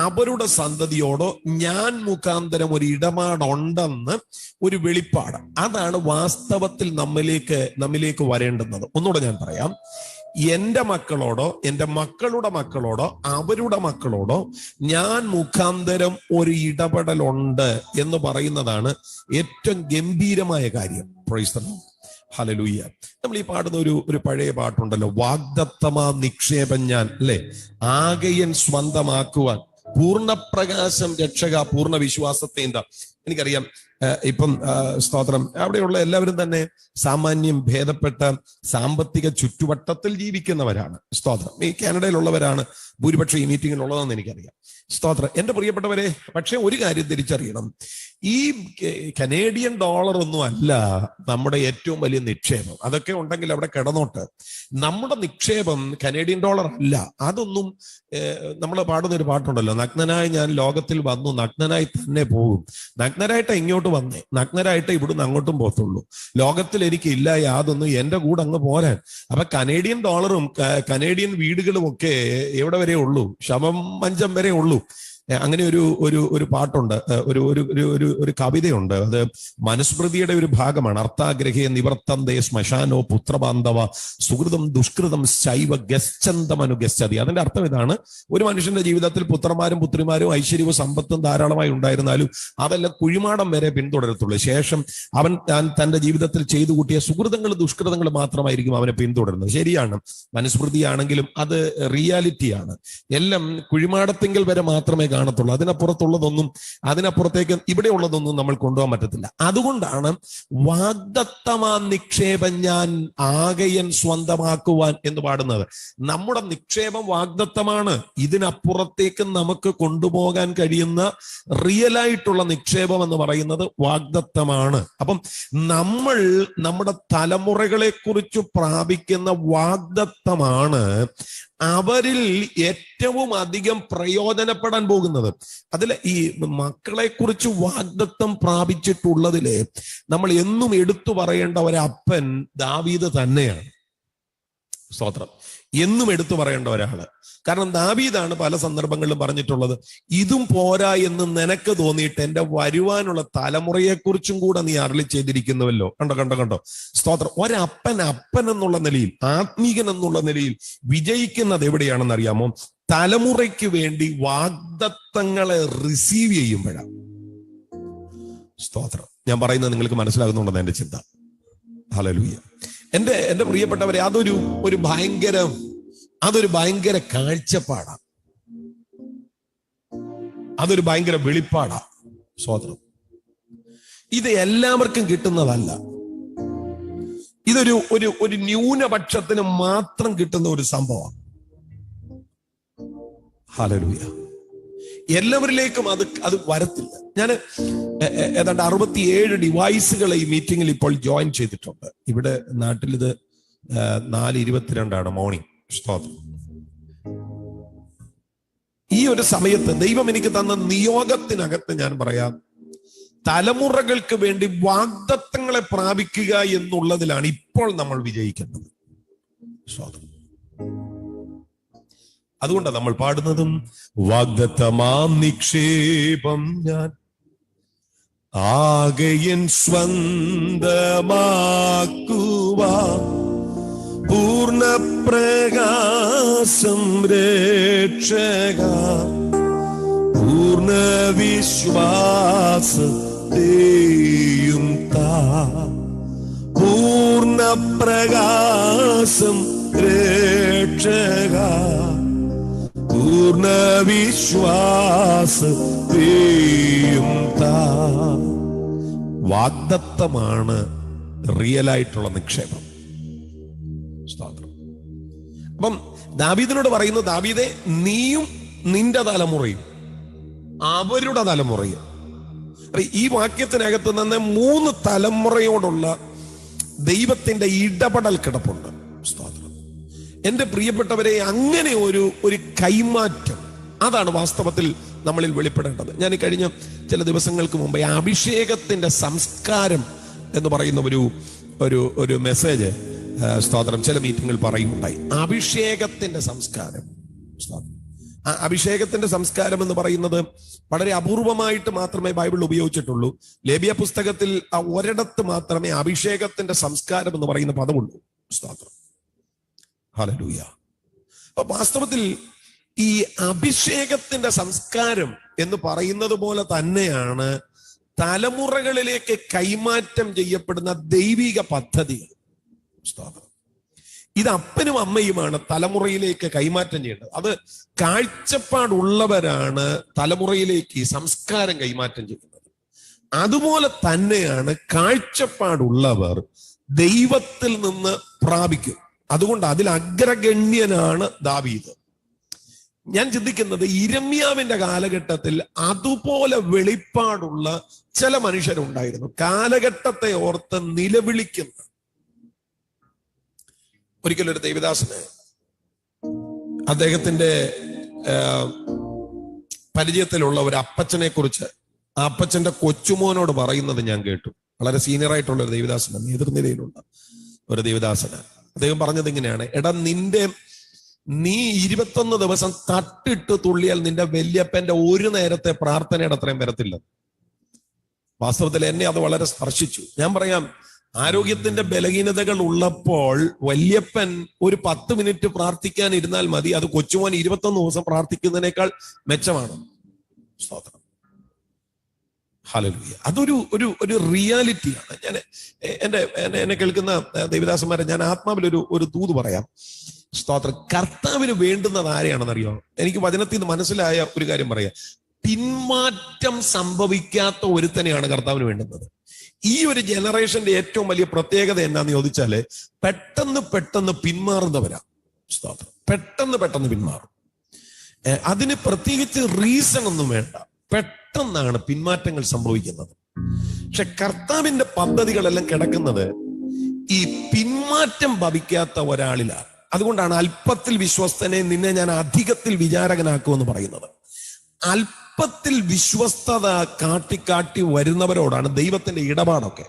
അവരുടെ സന്തതിയോടോ ഞാൻ മുഖാന്തരം ഒരു ഇടപാടുണ്ടെന്ന് ഒരു വെളിപ്പാട്, അതാണ് വാസ്തവത്തിൽ നമ്മിലേക്ക് വരേണ്ടുന്നത്. ഒന്നുകൂടെ ഞാൻ പറയാം. എൻ്റെ മക്കളോടോ എൻ്റെ മക്കളുടെ മക്കളോടോ അവരുടെ മക്കളോടോ ഞാൻ മുഖാന്തരം ഒരു ഇടപെടലുണ്ട് എന്ന് പറയുന്നതാണ് ഏറ്റവും ഗംഭീരമായ കാര്യം. Praise the Lord, hallelujah. നമ്മൾ ഈ പാടുന്ന ഒരു പഴയ പാട്ടുണ്ടല്ലോ, വാഗ്ദത്തമാ നിക്ഷേപം ഞാൻ, അല്ലെ, ആകയൻ സ്വന്തമാക്കുവാൻ, പൂർണ്ണപ്രകാശം രക്ഷക പൂർണ്ണ വിശ്വാസത്തെ. എന്താ എനിക്കറിയാം, ഇപ്പം സ്തോത്രം, അവിടെയുള്ള എല്ലാവരും തന്നെ സാമാന്യം ഭേദപ്പെട്ട സാമ്പത്തിക ചുറ്റുവട്ടത്തിൽ ജീവിക്കുന്നവരാണ്. സ്തോത്രം, ഈ കാനഡയിലുള്ളവരാണ് ഭൂരിപക്ഷം ഈ മീറ്റിങ്ങിലുള്ളതെന്ന് എനിക്കറിയാം. സ്തോത്രം. എന്റെ പ്രിയപ്പെട്ടവരെ, പക്ഷെ ഒരു കാര്യം തിരിച്ചറിയണം, ഈ കനേഡിയൻ ഡോളർ ഒന്നും അല്ല നമ്മുടെ ഏറ്റവും വലിയ നിക്ഷേപം. അതൊക്കെ ഉണ്ടെങ്കിൽ അവിടെ കിടന്നോട്ട്. നമ്മുടെ നിക്ഷേപം കനേഡിയൻ ഡോളർ അല്ല. അതൊന്നും നമ്മൾ പാടുന്ന ഒരു പാട്ടുണ്ടല്ലോ, നഗ്നനായി ഞാൻ ലോകത്തിൽ വന്നു നഗ്നനായി തന്നെ പോകും. നഗ്നരായിട്ട് ഇങ്ങോട്ട് വന്നേ, നഗ്നരായിട്ട് ഇവിടുന്ന് അങ്ങോട്ടും പോകത്തുള്ളൂ. ലോകത്തിൽ എനിക്ക് ഇല്ല യാതൊന്നും, എന്റെ കൂടെ അങ്ങ് പോരാൻ. അപ്പൊ കനേഡിയൻ ഡോളറും കനേഡിയൻ വീടുകളും ഒക്കെ എവിടെ വരെ ഉള്ളൂ? ശവമഞ്ചം വരെ ഉള്ളൂ. അങ്ങനെ ഒരു പാട്ടുണ്ട്, ഒരു കവിതയുണ്ട്. അത് മനുസ്മൃതിയുടെ ഒരു ഭാഗമാണ്. അർത്ഥാഗ്രഹേ നിവർത്തന്തേ ശ്മശാനോ പുത്രബാന്ധവ സുഹൃതം ദുഷ്കൃതം ശൈവ ഗശ്ചന്തമനുഗശ്ചതി. അതിന്റെ അർത്ഥം ഇതാണ്: ഒരു മനുഷ്യന്റെ ജീവിതത്തിൽ പുത്രന്മാരും പുത്രിമാരും ഐശ്വര്യവും സമ്പത്തും ധാരാളമായി ഉണ്ടായിരുന്നാലും അതെല്ലാം കുഴിമാടം വരെ പിന്തുടരത്തുള്ളൂ. ശേഷം അവൻ തന്റെ ജീവിതത്തിൽ ചെയ്തു കൂട്ടിയ സുഹൃതങ്ങൾ ദുഷ്കൃതങ്ങൾ മാത്രമായിരിക്കും അവനെ പിന്തുടരുന്നത്. ശരിയാണ്, മനുസ്മൃതിയാണെങ്കിലും അത് റിയാലിറ്റിയാണ്. എല്ലാം കുഴിമാടത്തെങ്കിൽ വരെ മാത്രമേ കാണത്തുള്ളൂ. അതിനപ്പുറത്തേക്ക് ഇവിടെ ഉള്ളതൊന്നും നമ്മൾ കൊണ്ടുപോകാൻ പറ്റത്തില്ല. അതുകൊണ്ടാണ് വാഗ്ദത്തമാ നിക്ഷേപം ഞാൻ ആകയൻ സ്വന്തമാക്കുവാൻ എന്ന് പാടുന്നത്. നമ്മുടെ നിക്ഷേപം വാഗ്ദത്തമാണ്. ഇതിനപ്പുറത്തേക്ക് നമുക്ക് കൊണ്ടുപോകാൻ കഴിയുന്ന റിയലായിട്ടുള്ള നിക്ഷേപം എന്ന് പറയുന്നത് വാഗ്ദത്തമാണ്. അപ്പം നമ്മൾ നമ്മുടെ തലമുറകളെ കുറിച്ച് പ്രാപിക്കുന്ന വാഗ്ദത്തമാണ് അവരിൽ ഏറ്റവും അധികം പ്രയോജനപ്പെടാൻ പോകുന്നത്. അതിൽ ഈ മക്കളെ കുറിച്ച് വാഗ്ദത്തം പ്രാപിച്ചിട്ടുള്ളതില് നമ്മൾ എന്നും എടുത്തു പറയേണ്ട ഒരപ്പൻ ദാവീദ് തന്നെയാണ്. സ്തോത്രം. എന്നും എടുത്തു പറയേണ്ട ഒരാള്. കാരണം ദാവീദാണ് പല സന്ദർഭങ്ങളിലും പറഞ്ഞിട്ടുള്ളത്, ഇതും പോരാ എന്ന് നിനക്ക് തോന്നിയിട്ട് എന്റെ വരുവാനുള്ള തലമുറയെക്കുറിച്ചും കൂടെ നീ അരുളി ചെയ്തിരിക്കുന്നുവല്ലോ. കണ്ടോ. സ്തോത്രം. അപ്പൻ എന്നുള്ള നിലയിൽ, ആത്മീകൻ എന്നുള്ള നിലയിൽ വിജയിക്കുന്നത് എവിടെയാണെന്ന് അറിയാമോ? തലമുറയ്ക്ക് വേണ്ടി വാഗ്ദത്തങ്ങളെ റിസീവ് ചെയ്യുമ്പോഴാണ്. സ്തോത്രം. ഞാൻ പറയുന്നത് നിങ്ങൾക്ക് മനസ്സിലാകുന്നുണ്ടെന്ന് എന്റെ ചിന്ത. ഹല്ലേലൂയ. എന്റെ പ്രിയപ്പെട്ടവരെ, അതൊരു ഭയങ്കര കാഴ്ചപ്പാടാണ്. അതൊരു ഭയങ്കര വെളിപ്പാടാണ്. സ്തോത്രം. ഇത് എല്ലാവർക്കും കിട്ടുന്നതല്ല. ഇതൊരു ന്യൂനപക്ഷത്തിന് മാത്രം കിട്ടുന്ന ഒരു സംഭവമാണ്. ഹല്ലേലൂയ. എല്ലാവരിലേക്കും അത് വരത്തില്ല. ഞാൻ ഏതാണ്ട് 67 ഡിവൈസുകൾ ഈ മീറ്റിംഗിൽ ഇപ്പോൾ ജോയിൻ ചെയ്തിട്ടുണ്ട്. ഇവിടെ നാട്ടിൽ ഇത് 4:22 മോർണിംഗ്. സ്തോത്രം. ഈ ഒരു സമയത്ത് ദൈവം എനിക്ക് തന്ന നിയോഗത്തിനകത്ത് ഞാൻ പറയാം, തലമുറകൾക്ക് വേണ്ടി വാഗ്ദത്തങ്ങളെ പ്രാപിക്കുക എന്നുള്ളതിലാണ് ഇപ്പോൾ നമ്മൾ വിജയിക്കുന്നത്. സ്തോത്രം. അതുകൊണ്ടാണ് നമ്മൾ പാടുന്നതും വാഗ്ദത്തമാം നിക്ഷേപം ഞാൻ ആകയൻ സ്വന്തമാക്കുവാൻ, പൂർണ്ണപ്രകാശം രക്ഷക പൂർണ്ണ വിശ്വാസത്തെയും താ, പൂർണ്ണപ്രകാശം രക്ഷക പൂർണ്ണ വിശ്വാസത്തെയും താ. വാഗ്ദത്തമാണ് റിയലായിട്ടുള്ള നിക്ഷേപം. സ്തോത്രം. അപ്പം ദാവീദിനോട് പറയുന്നു, ദാവീദേ, നീയും നിന്റെ തലമുറയും അവരുടെ തലമുറയും. ഈ വാക്യത്തിനകത്ത് നിന്ന് 3 തലമുറയോടുള്ള ദൈവത്തിന്റെ ഇടപെടൽ കിടപ്പുണ്ട്. സ്തോത്രം. എന്റെ പ്രിയപ്പെട്ടവരെ, അങ്ങനെ ഒരു കൈമാറ്റം, അതാണ് വാസ്തവത്തിൽ നമ്മളിൽ വെളിപ്പെടേണ്ടത്. ഞാൻ കഴിഞ്ഞ ചില ദിവസങ്ങൾക്ക് മുമ്പ് അഭിഷേകത്തിന്റെ സംസ്കാരം എന്ന് പറയുന്ന ഒരു മെസ്സേജ് സ്തോത്രം ചില മീറ്റിംഗിൽ പറയുന്നുണ്ടായി. അഭിഷേകത്തിന്റെ സംസ്കാരം. അഭിഷേകത്തിന്റെ സംസ്കാരം എന്ന് പറയുന്നത് വളരെ അപൂർവമായിട്ട് മാത്രമേ ബൈബിൾ ഉപയോഗിച്ചിട്ടുള്ളൂ. ലേവ്യ പുസ്തകത്തിൽ ഒരിടത്ത് മാത്രമേ അഭിഷേകത്തിന്റെ സംസ്കാരം എന്ന് പറയുന്ന പദമുള്ളൂ. സ്തോത്രം, ഹല്ലേലൂയ. അപ്പൊ വാസ്തവത്തിൽ ഈ അഭിഷേകത്തിന്റെ സംസ്കാരം എന്ന് പറയുന്നത് പോലെ തന്നെയാണ് തലമുറകളിലേക്ക് കൈമാറ്റം ചെയ്യപ്പെടുന്ന ദൈവിക പദ്ധതികൾ. സ്തോത്രം. ഇത് അപ്പനും അമ്മയുമാണ് തലമുറയിലേക്ക് കൈമാറ്റം ചെയ്യേണ്ടത്. അത് കാഴ്ചപ്പാടുള്ളവരാണ് തലമുറയിലേക്ക് ഈ സംസ്കാരം കൈമാറ്റം ചെയ്യുന്നത്. അതുപോലെ തന്നെയാണ് കാഴ്ചപ്പാടുള്ളവർ ദൈവത്തിൽ നിന്ന് പ്രാപിക്കും. അതുകൊണ്ട് അതിൽ അഗ്രഗണ്യനാണ് ദാവീദ്. ഞാൻ ചിന്തിക്കുന്നത് യിരെമ്യാവിന്റെ കാലഘട്ടത്തിൽ അതുപോലെ വെളിപ്പാടുള്ള ചില മനുഷ്യരുണ്ടായിരുന്നു, കാലഘട്ടത്തെ ഓർത്ത് നിലവിളിക്കുന്ന. ഒരിക്കലൊരു ദൈവദാസന് അദ്ദേഹത്തിന്റെ പരിചയത്തിലുള്ള ഒരു അപ്പച്ചനെ കുറിച്ച് ആ അപ്പച്ചന്റെ കൊച്ചുമോനോട് പറയുന്നത് ഞാൻ കേട്ടു. വളരെ സീനിയർ ആയിട്ടുള്ള ഒരു ദൈവദാസനാണ്, നേതൃനിരയിലുള്ള ഒരു ദൈവദാസനാണ്. അദ്ദേഹം പറഞ്ഞത് ഇങ്ങനെയാണ്: എടാ, നീ 21 ദിവസം തട്ടിട്ട് തുള്ളിയാൽ നിന്റെ വല്യപ്പന്റെ ഒരു നേരത്തെ പ്രാർത്ഥനയുടെ അത്രയും വരത്തില്ല. വാസ്തവത്തിൽ എന്നെ അത് വളരെ സ്പർശിച്ചു. ഞാൻ പറയാം, ആരോഗ്യത്തിന്റെ ബലഹീനതകൾ ഉള്ളപ്പോൾ വല്യപ്പൻ ഒരു 10 മിനിറ്റ് പ്രാർത്ഥിക്കാൻ ഇരുന്നാൽ മതി. അത് കൊച്ചുമോൻ 21 ദിവസം പ്രാർത്ഥിക്കുന്നതിനേക്കാൾ മെച്ചമാണ്. സ്തോത്രം, ഹല്ലേലൂയ. അതൊരു ഒരു റിയാലിറ്റിയാണ്. ഞാൻ എന്നെ കേൾക്കുന്ന ദൈവദാസന്മാരെ ഞാൻ ആത്മാവിൽ ഒരു ദൂത് പറയാം. സ്തോത്രം. കർത്താവിന് വേണ്ടുന്നത് ആരെയാണെന്നറിയോ? എനിക്ക് വചനത്തിൽ നിന്ന് മനസ്സിലായ ഒരു കാര്യം പറയാം. പിന്മാറ്റം സംഭവിക്കാത്ത ഒരുത്തനെയാണ് കർത്താവിന് വേണ്ടുന്നത്. ഈ ഒരു ജനറേഷന്റെ ഏറ്റവും വലിയ പ്രത്യേകത എന്നാന്ന് ചോദിച്ചാല് പെട്ടെന്ന് പിന്മാറുന്നവരാ. സ്തോത്രം. പെട്ടെന്ന് പിന്മാറും. അതിന് പ്രത്യേകിച്ച് റീസൺ ഒന്നും വേണ്ട, പെട്ടെന്നാണ് പിന്മാറ്റങ്ങൾ സംഭവിക്കുന്നത്. പക്ഷെ കർത്താവിന്റെ പദ്ധതികളെല്ലാം കിടക്കുന്നത് ഈ പിന്മാറ്റം ഭവിക്കാത്ത ഒരാളിലാണ്. അതുകൊണ്ടാണ് അല്പത്തിൽ വിശ്വസ്തനെ നിന്നെ ഞാൻ അധികത്തിൽ വിചാരകനാക്കുമെന്ന് പറയുന്നത്. അല്പത്തിൽ വിശ്വസ്തത കാട്ടി വരുന്നവരോടാണ് ദൈവത്തിന്റെ ഇടപാടൊക്കെ.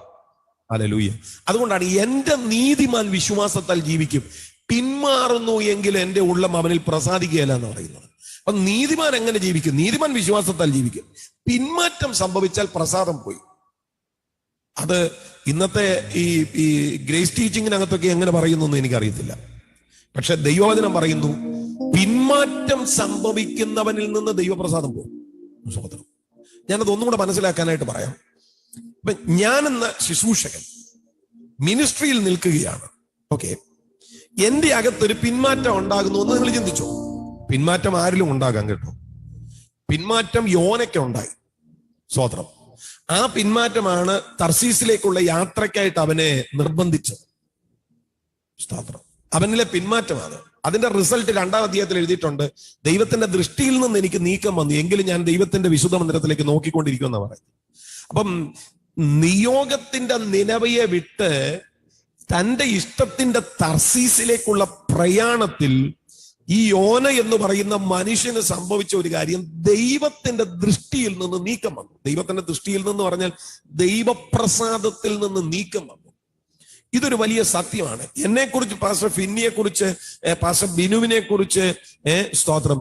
ഹല്ലേലൂയ. അതുകൊണ്ടാണ് എന്റെ നീതിമാൻ വിശ്വാസത്താൽ ജീവിക്കും, പിന്മാറുന്നു എങ്കിൽ എന്റെ ഉള്ളം അവനിൽ പ്രസാദിക്കുകയില്ല എന്ന് പറയുന്നത്. അപ്പൊ നീതിമാൻ എങ്ങനെ ജീവിക്കും? നീതിമാൻ വിശ്വാസത്താൽ ജീവിക്കും. പിന്മാറ്റം സംഭവിച്ചാൽ പ്രസാദം പോയി. അത് ഇന്നത്തെ ഈ ഗ്രേസ് ടീച്ചിങ്ങിനകത്തൊക്കെ എങ്ങനെ പറയുന്നു എന്ന് എനിക്കറിയത്തില്ല. പക്ഷെ ദൈവവചനം പറയുന്നു, പിന്മാറ്റം സംഭവിക്കുന്നവനിൽ നിന്ന് ദൈവപ്രസാദം പോകും. സഹോദരൻ, ഞാനത് ഒന്നും കൂടെ മനസ്സിലാക്കാനായിട്ട് പറയാം. ഇപ്പൊ ഞാനെന്ന ശുശ്രൂഷകൻ മിനിസ്ട്രിയിൽ നിൽക്കുകയാണ്. ഓക്കെ, എന്റെ അകത്തൊരു പിന്മാറ്റം ഉണ്ടാകുന്നു എന്ന് നിങ്ങൾ ചിന്തിച്ചോ. പിന്മാറ്റം ആരിലും ഉണ്ടാകാം കേട്ടോ. പിന്മാറ്റം യോനയ്ക്ക് ഉണ്ടായി. സ്തോത്രം. ആ പിന്മാറ്റമാണ് തർസീസിലേക്കുള്ള യാത്രയ്ക്കായിട്ട് അവനെ നിർബന്ധിച്ചത്. സ്തോത്രം. അവനിലെ പിന്മാറ്റമാണ്. അതിന്റെ റിസൾട്ട് 2-ാം അധ്യായത്തിൽ എഴുതിയിട്ടുണ്ട്. ദൈവത്തിന്റെ ദൃഷ്ടിയിൽ നിന്ന് എനിക്ക് നീക്കം വന്നു, എങ്കിലും ഞാൻ ദൈവത്തിന്റെ വിശുദ്ധ മന്ദിരത്തിലേക്ക് നോക്കിക്കൊണ്ടിരിക്കുമെന്ന് പറയുന്നത്. അപ്പം നിയോഗത്തിന്റെ നിനവയെ വിട്ട് തന്റെ ഇഷ്ടത്തിന്റെ തർസീസിലേക്കുള്ള പ്രയാണത്തിൽ ഈ യോന എന്ന് പറയുന്ന മനുഷ്യന് സംഭവിച്ച ഒരു കാര്യം, ദൈവത്തിന്റെ ദൃഷ്ടിയിൽ നിന്ന് നീക്കം വന്നു. ദൈവത്തിന്റെ ദൃഷ്ടിയിൽ നിന്ന് പറഞ്ഞാൽ ദൈവപ്രസാദത്തിൽ നിന്ന് നീക്കം വന്നു. ഇതൊരു വലിയ സത്യമാണ്. എന്നെക്കുറിച്ച്, പാസ്റ്റർ ഫിന്നിയെ കുറിച്ച്, പാസ്റ്റർ ബിനുവിനെ കുറിച്ച്, സ്തോത്രം,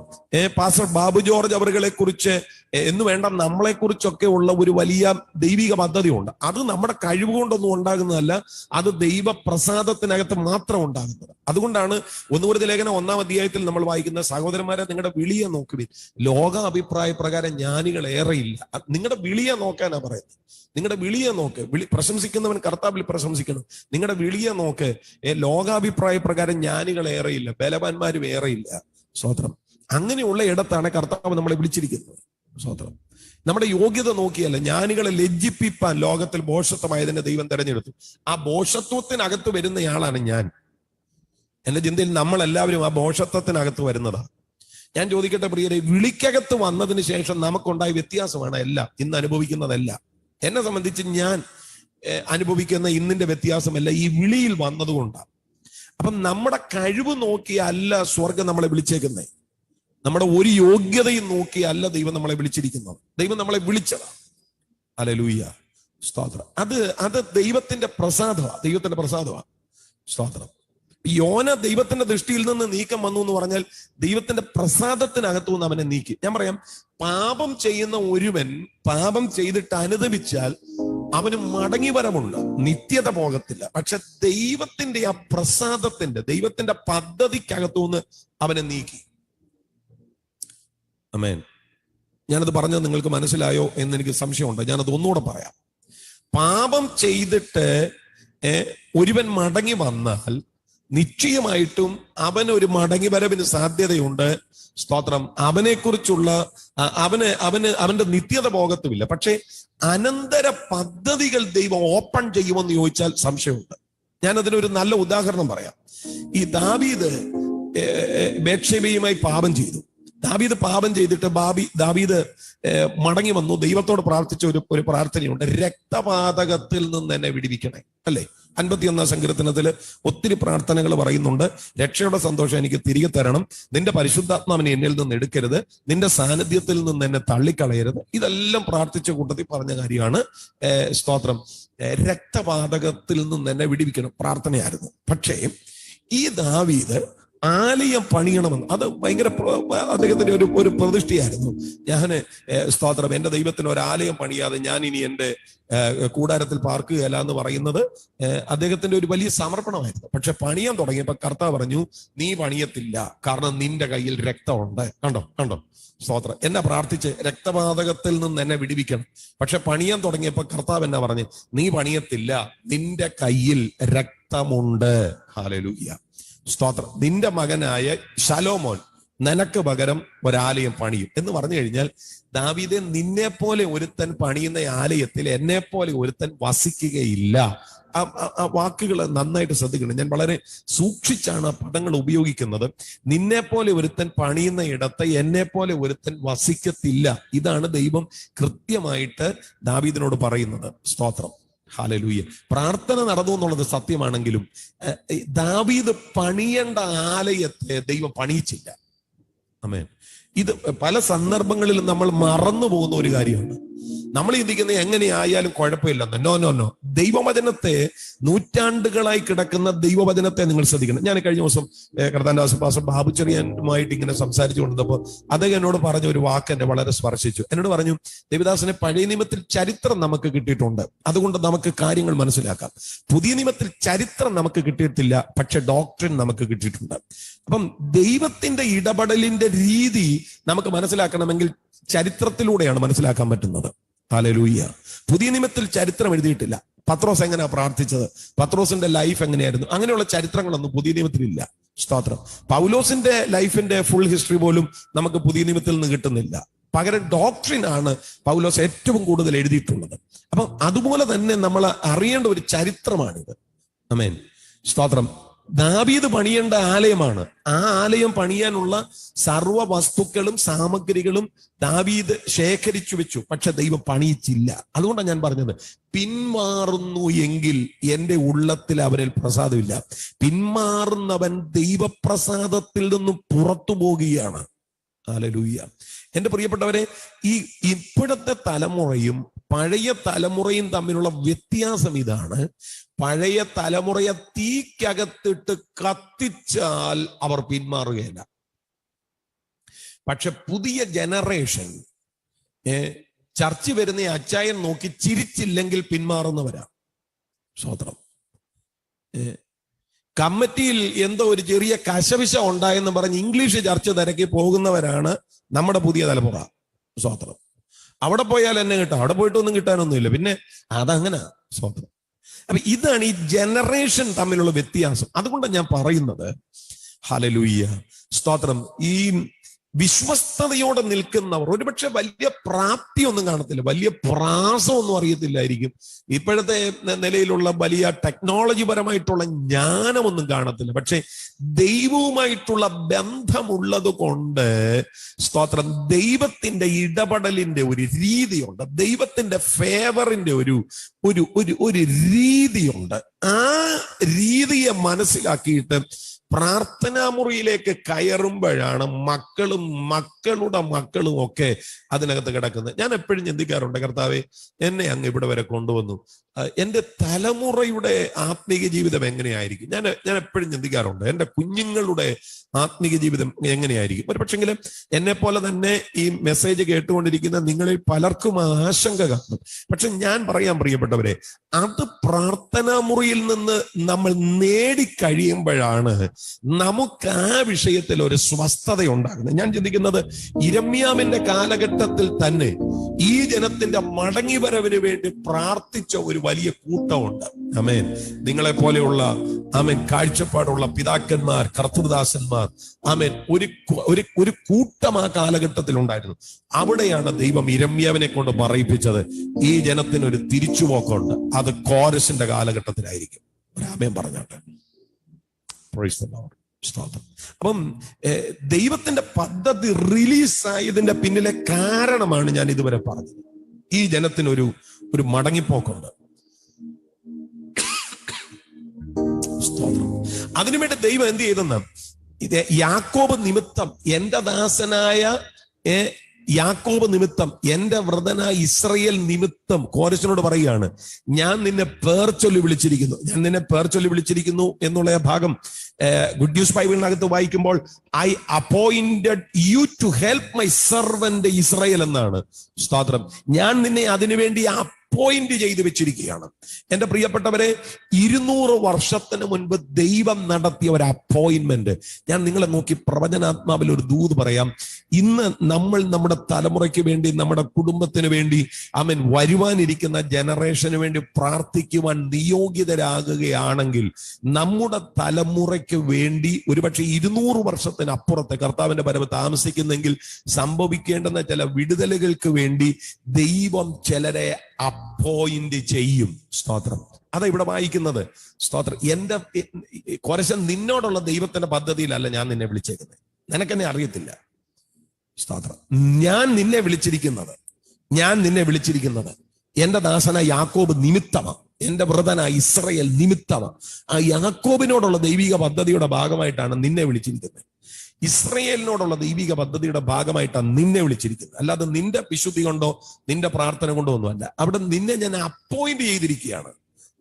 പാസ്റ്റർ ബാബു ജോർജ് അവരുകളെ കുറിച്ച് എന്ന് വേണ്ട, നമ്മളെ കുറിച്ചൊക്കെ ഉള്ള ഒരു വലിയ ദൈവിക പദ്ധതിയുണ്ട്. അത് നമ്മുടെ കഴിവ് കൊണ്ടൊന്നും ഉണ്ടാകുന്നതല്ല, അത് ദൈവപ്രസാദത്തിനകത്ത് മാത്രം ഉണ്ടാകുന്നത്. അതുകൊണ്ടാണ് 1 കൊരിന്ത്യർ ലേഖനം 1-ാം അധ്യായത്തിൽ നമ്മൾ വായിക്കുന്ന, സഹോദരന്മാരെ നിങ്ങളുടെ വിളിയെ നോക്കുവിൻ, ലോക അഭിപ്രായ പ്രകാരം ജ്ഞാനികൾ ഏറെയില്ല. നിങ്ങളുടെ വിളിയെ നോക്കാനാ പറയുന്നത്. നിങ്ങളുടെ വിളിയെ നോക്ക്. പ്രശംസിക്കുന്നവൻ കർത്താവിൽ പ്രശംസിക്കണം. നിങ്ങളുടെ വിളിയെ നോക്ക്. ലോകാഭിപ്രായ പ്രകാരം ജ്ഞാനികൾ ഏറെയില്ല, ബലവാന്മാരും ഏറെയില്ല. സ്തോത്രം. അങ്ങനെയുള്ള ഇടത്താണ് കർത്താവ് നമ്മളെ വിളിച്ചിരിക്കുന്നത്. സ്തോത്രം. നമ്മുടെ യോഗ്യത നോക്കിയല്ല, ജ്ഞാനികളെ ലജ്ജിപ്പിപ്പാൻ ലോകത്തിൽ ഭോഷത്വമായതിനെ ദൈവം തെരഞ്ഞെടുത്തു. ആ ഭോഷത്വത്തിനകത്ത് വരുന്നയാളാണ് ഞാൻ. എന്റെ ചിന്തയിൽ നമ്മളെല്ലാവരും ആ ഭോഷത്വത്തിനകത്ത് വരുന്നതാണ്. ഞാൻ ചോദിക്കട്ടെ പ്രിയരെ, വിളിക്കകത്ത് വന്നതിന് ശേഷം നമുക്കുണ്ടായ വ്യത്യാസമാണ് എല്ലാം ഇന്ന് അനുഭവിക്കുന്നതെല്ലാം. എന്നെ സംബന്ധിച്ച് ഞാൻ അനുഭവിക്കുന്ന ഇന്നിന്റെ വ്യത്യാസമല്ല, ഈ വിളിയിൽ വന്നതുകൊണ്ടാണ്. അപ്പം നമ്മുടെ കഴിവ് നോക്കിയല്ല സ്വർഗം നമ്മളെ വിളിച്ചേക്കുന്നത്. നമ്മുടെ ഒരു യോഗ്യതയും നോക്കിയല്ല ദൈവം നമ്മളെ വിളിച്ചിരിക്കുന്നത്. ദൈവം നമ്മളെ വിളിച്ചതാണ്. ഹല്ലേലൂയ. സ്തോത്രം. അത് ദൈവത്തിന്റെ പ്രസാദമാണ്. സ്തോത്രം. യോന ദൈവത്തിന്റെ ദൃഷ്ടിയിൽ നിന്ന് നീക്കം വന്നു എന്ന് പറഞ്ഞാൽ ദൈവത്തിന്റെ പ്രസാദത്തിനകത്തു നിന്ന് അവനെ നീക്കി. ഞാൻ പറയാം, പാപം ചെയ്യുന്ന ഒരുവൻ പാപം ചെയ്തിട്ട് അനുദപിച്ചാൽ അവന് മടങ്ങിവരമുണ്ട്, നിത്യത പോകത്തില്ല. പക്ഷെ ദൈവത്തിന്റെ ആ ദൈവത്തിന്റെ പദ്ധതിക്കകത്തുനിന്ന് അവനെ നീക്കി. ആമേൻ. ഞാനത് പറഞ്ഞത് നിങ്ങൾക്ക് മനസ്സിലായോ എന്ന് എനിക്ക് സംശയമുണ്ട്. ഞാനത് ഒന്നുകൂടെ പറയാം. പാപം ചെയ്തിട്ട് ഒരുവൻ മടങ്ങി വന്നാൽ നിശ്ചയമായിട്ടും അവനൊരു മടങ്ങി വരവിന് സാധ്യതയുണ്ട്. സ്തോത്രം. അവനെക്കുറിച്ചുള്ള അവന്റെ നിത്യത പോകത്തുമില്ല. പക്ഷെ അനന്തര പദ്ധതികൾ ദൈവം ഓപ്പൺ ചെയ്യുമെന്ന് ചോദിച്ചാൽ സംശയമുണ്ട്. ഞാൻ അതിനൊരു നല്ല ഉദാഹരണം പറയാം. ഈ ദാവീദ് ബേത്ശേബയുമായി പാപം ചെയ്തു. ദാവീദ് പാപം ചെയ്തിട്ട് ദാവീദ് മടങ്ങി വന്നു. ദൈവത്തോട് പ്രാർത്ഥിച്ച ഒരു പ്രാർത്ഥനയുണ്ട്, രക്തപാതകത്തിൽ നിന്ന് എന്നെ വിടുവിക്കണേ, അല്ലേ? 51 സങ്കീർത്തനത്തിൽ ഒത്തിരി പ്രാർത്ഥനകൾ പറയുന്നുണ്ട്. രക്ഷയുടെ സന്തോഷം എനിക്ക് തിരികെ തരണം, നിന്റെ പരിശുദ്ധാത്മാവിനെ എന്നിൽ നിന്ന് എടുക്കരുത്, നിന്റെ സാന്നിധ്യത്തിൽ നിന്ന് എന്നെ തള്ളിക്കളയരുത്. ഇതെല്ലാം പ്രാർത്ഥിച്ച കൂട്ടത്തിൽ പറഞ്ഞ കാര്യമാണ്. സ്തോത്രം. രക്തപാതകത്തിൽ നിന്ന് എന്നെ വിടുവിക്കണം പ്രാർത്ഥനയായിരുന്നു. പക്ഷേ ഈ ദാവീദ് ആലയം പണിയണമെന്ന്, അത് ഭയങ്കര അദ്ദേഹത്തിന്റെ ഒരു പ്രതിഷ്ഠയായിരുന്നു. സ്തോത്രം, എന്റെ ദൈവത്തിന് ഒരു ആലയം പണിയാതെ ഞാൻ ഇനി എന്റെ കൂടാരത്തിൽ പാർക്കുകയല്ല എന്ന് പറയുന്നത് അദ്ദേഹത്തിന്റെ ഒരു വലിയ സമർപ്പണമായിരുന്നു. പക്ഷെ പണിയാൻ തുടങ്ങിയപ്പോ കർത്താവ് പറഞ്ഞു, നീ പണിയത്തില്ല, കാരണം നിന്റെ കയ്യിൽ രക്തമുണ്ട്. കണ്ടോ സ്തോത്രം. എന്നെ പ്രാർത്ഥിച്ച് രക്തപാതകത്തിൽ നിന്ന് എന്നെ വിടുവിക്കണം. പക്ഷെ പണിയാൻ തുടങ്ങിയപ്പോ കർത്താവ് എന്നാ പറഞ്ഞു, നീ പണിയത്തില്ല, നിന്റെ കയ്യിൽ രക്തമുണ്ട്. ഹല്ലേലൂയ. സ്തോത്രം. നിന്റെ മകനായ ശലോമോൻ നിനക്ക് പകരം ഒരാലയം പണിയും എന്ന് പറഞ്ഞു കഴിഞ്ഞാൽ, ദാവീദേ, നിന്നെ പോലെ ഒരുത്തൻ പണിയുന്ന ആലയത്തിൽ എന്നെ പോലെ ഒരുത്തൻ വസിക്കുകയില്ല. ആ വാക്കുകൾ നന്നായിട്ട് ശ്രദ്ധിക്കണം. ഞാൻ വളരെ സൂക്ഷിച്ചാണ് ആ പദങ്ങൾ ഉപയോഗിക്കുന്നത്. നിന്നെ പോലെ ഒരുത്തൻ പണിയുന്ന ഇടത്ത് എന്നെ പോലെ ഒരുത്തൻ വസിക്കത്തില്ല. ഇതാണ് ദൈവം കൃത്യമായിട്ട് ദാവീദിനോട് പറയുന്നത്. സ്തോത്രം. ഹല്ലേലൂയ. പ്രാർത്ഥന നടന്നു എന്നുള്ളത് സത്യമാണെങ്കിലും ദാവീദ് പണിയേണ്ട ആലയത്തെ ദൈവം പണിയിച്ചില്ല. ആമേൻ. ഇത് പല സന്ദർഭങ്ങളിലും നമ്മൾ മറന്നു പോകുന്ന ഒരു കാര്യമാണ്. നമ്മൾ ചിന്തിക്കുന്നത് എങ്ങനെയായാലും കുഴപ്പമില്ലെന്ന്. നോ. ദൈവവചനത്തെ, നൂറ്റാണ്ടുകളായി കിടക്കുന്ന ദൈവവചനത്തെ നിങ്ങൾ ശ്രദ്ധിക്കണം. ഞാൻ കഴിഞ്ഞ ദിവസം കർത്താന്റെ പാസ്റ്റർ ബാബു ചെറിയാനുമായിട്ട് ഇങ്ങനെ സംസാരിച്ചു കൊണ്ടിരുന്നപ്പോൾ അദ്ദേഹം എന്നോട് പറഞ്ഞ ഒരു വാക്ക് എന്നെ വളരെ സ്പർശിച്ചു. എന്നോട് പറഞ്ഞു, ദേവദാസനെ, പഴയ നിയമത്തിൽ ചരിത്രം നമുക്ക് കിട്ടിയിട്ടുണ്ട്, അതുകൊണ്ട് നമുക്ക് കാര്യങ്ങൾ മനസ്സിലാക്കാം. പുതിയ നിയമത്തിൽ ചരിത്രം നമുക്ക് കിട്ടിയിട്ടില്ല, പക്ഷെ ഡോക്ട്രിൻ നമുക്ക് കിട്ടിയിട്ടുണ്ട്. അപ്പം ദൈവത്തിന്റെ ഇടപെടലിന്റെ രീതി നമുക്ക് മനസ്സിലാക്കണമെങ്കിൽ ചരിത്രത്തിലൂടെയാണ് മനസ്സിലാക്കാൻ പറ്റുന്നത്. ഹല്ലേലൂയ. പുതിയ നിയമത്തിൽ ചരിത്രം എഴുതിയിട്ടില്ല. പത്രോസ് എങ്ങനെയാ പ്രാർത്ഥിച്ചത്, പത്രോസിന്റെ ലൈഫ് എങ്ങനെയായിരുന്നു, അങ്ങനെയുള്ള ചരിത്രങ്ങളൊന്നും പുതിയ നിയമത്തിലില്ല. സ്തോത്രം. പൗലോസിന്റെ ലൈഫിന്റെ ഫുൾ ഹിസ്റ്ററി പോലും നമുക്ക് പുതിയ നിയമത്തിൽ നിന്ന് കിട്ടുന്നില്ല. പകരം ഡോക്ട്രിൻ ആണ് പൗലോസ് ഏറ്റവും കൂടുതൽ എഴുതിയിട്ടുള്ളത്. അപ്പം അതുപോലെ തന്നെ നമ്മൾ അറിയേണ്ട ഒരു ചരിത്രമാണിത്. ആമേൻ. സ്തോത്രം. ദാവീദ് പണിയേണ്ട ആലയമാണ്. ആ ആലയം പണിയാനുള്ള സർവ്വ വസ്തുക്കളും സാമഗ്രികളും ദാവീദ് ശേഖരിച്ചു വെച്ചു. പക്ഷെ ദൈവം പണിയിച്ചില്ല. അതുകൊണ്ടാണ് ഞാൻ പറഞ്ഞത്, പിന്മാറുന്നു എങ്കിൽ എന്റെ ഉള്ളത്തിൽ അവരിൽ പ്രസാദമില്ല. പിന്മാറുന്നവൻ ദൈവപ്രസാദത്തിൽ നിന്നും പുറത്തു പോകുകയാണ്. ഹല്ലേലൂയ. എന്റെ പ്രിയപ്പെട്ടവരെ, ഈ ഇപ്പോഴത്തെ തലമുറയും പഴയ തലമുറയും തമ്മിലുള്ള വ്യത്യാസം ഇതാണ്. പഴയ തലമുറയെ തീക്കകത്തിട്ട് കത്തിച്ചാൽ അവർ പിന്മാറുകയില്ല. പക്ഷെ പുതിയ ജനറേഷൻ ചർച്ച വരുന്ന അച്ചായൻ നോക്കി ചിരിച്ചില്ലെങ്കിൽ പിന്മാറുന്നവരാ. സ്തോത്രം. കമ്മിറ്റിയിൽ എന്തോ ഒരു ചെറിയ കശവിശ ഉണ്ടായെന്ന് പറഞ്ഞ് ഇംഗ്ലീഷ് ചർച്ച തിരക്കി പോകുന്നവരാണ് നമ്മുടെ പുതിയ തലമുറ. സ്തോത്രം. അവിടെ പോയാൽ എന്നെ കിട്ടാം, അവിടെ പോയിട്ടൊന്നും കിട്ടാനൊന്നുമില്ല. പിന്നെ അതങ്ങനെ. സ്തോത്രം. അപ്പൊ ഇതാണ് ഈ ജനറേഷൻ തമ്മിലുള്ള വ്യത്യാസം. അതുകൊണ്ടാണ് ഞാൻ പറയുന്നത്, ഹല്ലേലൂയ. സ്തോത്രം. ഈ വിശ്വസ്തയോടെ നിൽക്കുന്നവർ ഒരുപക്ഷെ വലിയ പ്രാപ്തിയൊന്നും കാണത്തില്ല, വലിയ പ്രാസമൊന്നും അറിയത്തില്ലായിരിക്കും, ഇപ്പോഴത്തെ നിലയിലുള്ള വലിയ ടെക്നോളജി പരമായിട്ടുള്ള ജ്ഞാനമൊന്നും കാണത്തില്ല. പക്ഷെ ദൈവവുമായിട്ടുള്ള ബന്ധമുള്ളത് കൊണ്ട്, സ്തോത്രം, ദൈവത്തിന്റെ ഇടപെടലിന്റെ ഒരു രീതിയുണ്ട്, ദൈവത്തിന്റെ ഫേവറിന്റെ ഒരു രീതിയുണ്ട്. ആ രീതിയെ മനസ്സിലാക്കിയിട്ട് പ്രാർത്ഥനാ മുറിയിലേക്ക് കയറുമ്പോഴാണ് മക്കളുടെ മക്കളും ഒക്കെ അതിനകത്ത് കിടക്കുന്നത്. ഞാൻ എപ്പോഴും ചിന്തിക്കാറുണ്ട്, കർത്താവേ, എന്നെ അങ്ങ് ഇവിടെ വരെ കൊണ്ടുവന്നു, എൻ്റെ തലമുറയുടെ ആത്മീക ജീവിതം എങ്ങനെയായിരിക്കും? ഞാൻ എപ്പോഴും ചിന്തിക്കാറുണ്ട്, എൻ്റെ കുഞ്ഞുങ്ങളുടെ ആത്മീക ജീവിതം എങ്ങനെയായിരിക്കും? ഒരു പക്ഷെങ്കിലും എന്നെ പോലെ തന്നെ ഈ മെസ്സേജ് കേട്ടുകൊണ്ടിരിക്കുന്ന നിങ്ങളിൽ പലർക്കും ആശങ്ക കാണും. പക്ഷെ ഞാൻ പറയാൻ, പ്രിയപ്പെട്ടവരെ, അത് പ്രാർത്ഥനാ മുറിയിൽ നിന്ന് നമ്മൾ നേടിക്കഴിയുമ്പോഴാണ് നമുക്ക് ആ വിഷയത്തിൽ ഒരു സ്വസ്ഥത ഉണ്ടാകുന്നത്. ഞാൻ ചിന്തിക്കുന്നത്, യിരെമ്യാവിന്റെ കാലഘട്ടത്തിൽ തന്നെ ഈ ജനത്തിന്റെ മടങ്ങിവരവിന് വേണ്ടി പ്രാർത്ഥിച്ച ഒരു വലിയ കൂട്ടമുണ്ട്. ആമേൻ. നിങ്ങളെ പോലെയുള്ള ആമേൻ കാഴ്ചപ്പാടുള്ള പിതാക്കന്മാർ, കർത്തൃദാസന്മാർ, ആമേൻ, ഒരു കൂട്ടം ആ കാലഘട്ടത്തിൽ ഉണ്ടായിരുന്നു. അവിടെയാണ് ദൈവം യിരെമ്യാവിനെ കൊണ്ട് പറയിപ്പിച്ചത്, ഈ ജനത്തിനൊരു തിരിച്ചുപോക്കുണ്ട്, അത് കോരസിന്റെ കാലഘട്ടത്തിലായിരിക്കും. ആമേൻ പറഞ്ഞാട്ടെ. അപ്പം ദൈവത്തിന്റെ പദ്ധതി റിലീസായതിന്റെ പിന്നിലെ കാരണമാണ് ഞാൻ ഇതുവരെ പറഞ്ഞത്. ഈ ജനത്തിനൊരു മടങ്ങിപ്പോക്കുണ്ട്. അതിനുവേണ്ടി ദൈവം എന്ത് ചെയ്തെന്ന്, ഇത് യാക്കോബ് നിമിത്തം, എന്റെ ദാസനായ യാക്കോബ് നിമിത്തം, എന്റെ വ്രതനായ ഇസ്രയേൽ നിമിത്തം കോരസിനോട് പറയുകയാണ്, ഞാൻ നിന്നെ പേർ ചൊല്ലി വിളിച്ചിരിക്കുന്നു എന്നുള്ള ഭാഗം ഗുഡ് ന്യൂസ് ബൈബിളിനകത്ത് വായിക്കുമ്പോൾ, I appointed you to help my servant Israel എന്നാണ്. സ്തോത്രം. ഞാൻ നിന്നെ അതിനുവേണ്ടി അപ്പോയിന്റ് ചെയ്ത് വെച്ചിരിക്കുകയാണ്. എന്റെ പ്രിയപ്പെട്ടവരെ, 200 വർഷത്തിന് മുൻപ് ദൈവം നടത്തിയ ഒരു അപ്പോയിന്റ്മെന്റ്. ഞാൻ നിങ്ങളെ നോക്കി പ്രവചനാത്മാവിൽ ഒരു ദൂത് പറയാം. ഇന്ന് നമ്മൾ നമ്മുടെ തലമുറയ്ക്ക് വേണ്ടി, നമ്മുടെ കുടുംബത്തിന് വേണ്ടി, ആമേൻ, വരുവാനിരിക്കുന്ന ജനറേഷന് വേണ്ടി പ്രാർത്ഥിക്കുവാൻ നിയോഗിതരാകുകയാണെങ്കിൽ, നമ്മുടെ തലമുറയ്ക്ക് വേണ്ടി ഒരുപക്ഷെ 200 വർഷത്തിനപ്പുറത്തെ കർത്താവിന്റെ വരവ് താമസിക്കുന്നെങ്കിൽ സംഭവിക്കേണ്ടുന്ന ചില വിടുതലുകൾക്ക് വേണ്ടി ദൈവം ചിലരെ അപ്പോയിന്റ് ചെയ്യും. സ്തോത്രം. അതാ ഇവിടെ വായിക്കുന്നത്. സ്തോത്രം. എന്റെ കോരസൻ, നിന്നോടുള്ള ദൈവത്തിന്റെ പദ്ധതിയിലല്ല ഞാൻ നിന്നെ വിളിച്ചേക്കുന്നത്. നിനക്കെന്നെ അറിയത്തില്ല. സ്തോത്രം. ഞാൻ നിന്നെ വിളിച്ചിരിക്കുന്നത് എന്റെ ദാസനായ യാക്കോബ് നിമിത്തമാണ്, എന്റെ വ്രതനായ ഇസ്രയേൽ നിമിത്തമാണ്. ആ യാക്കോബിനോടുള്ള ദൈവിക പദ്ധതിയുടെ ഭാഗമായിട്ടാണ് നിന്നെ വിളിച്ചിരിക്കുന്നത്. ഇസ്രയേലിനോടുള്ള ദൈവിക പദ്ധതിയുടെ ഭാഗമായിട്ടാണ് നിന്നെ വിളിച്ചിരിക്കുന്നത്. അല്ലാതെ നിന്റെ വിശുദ്ധി കൊണ്ടോ നിന്റെ പ്രാർത്ഥന കൊണ്ടോ ഒന്നുമല്ല. അവിടെ നിന്നെ ഞാൻ അപ്പോയിന്റ് ചെയ്തിരിക്കുകയാണ്.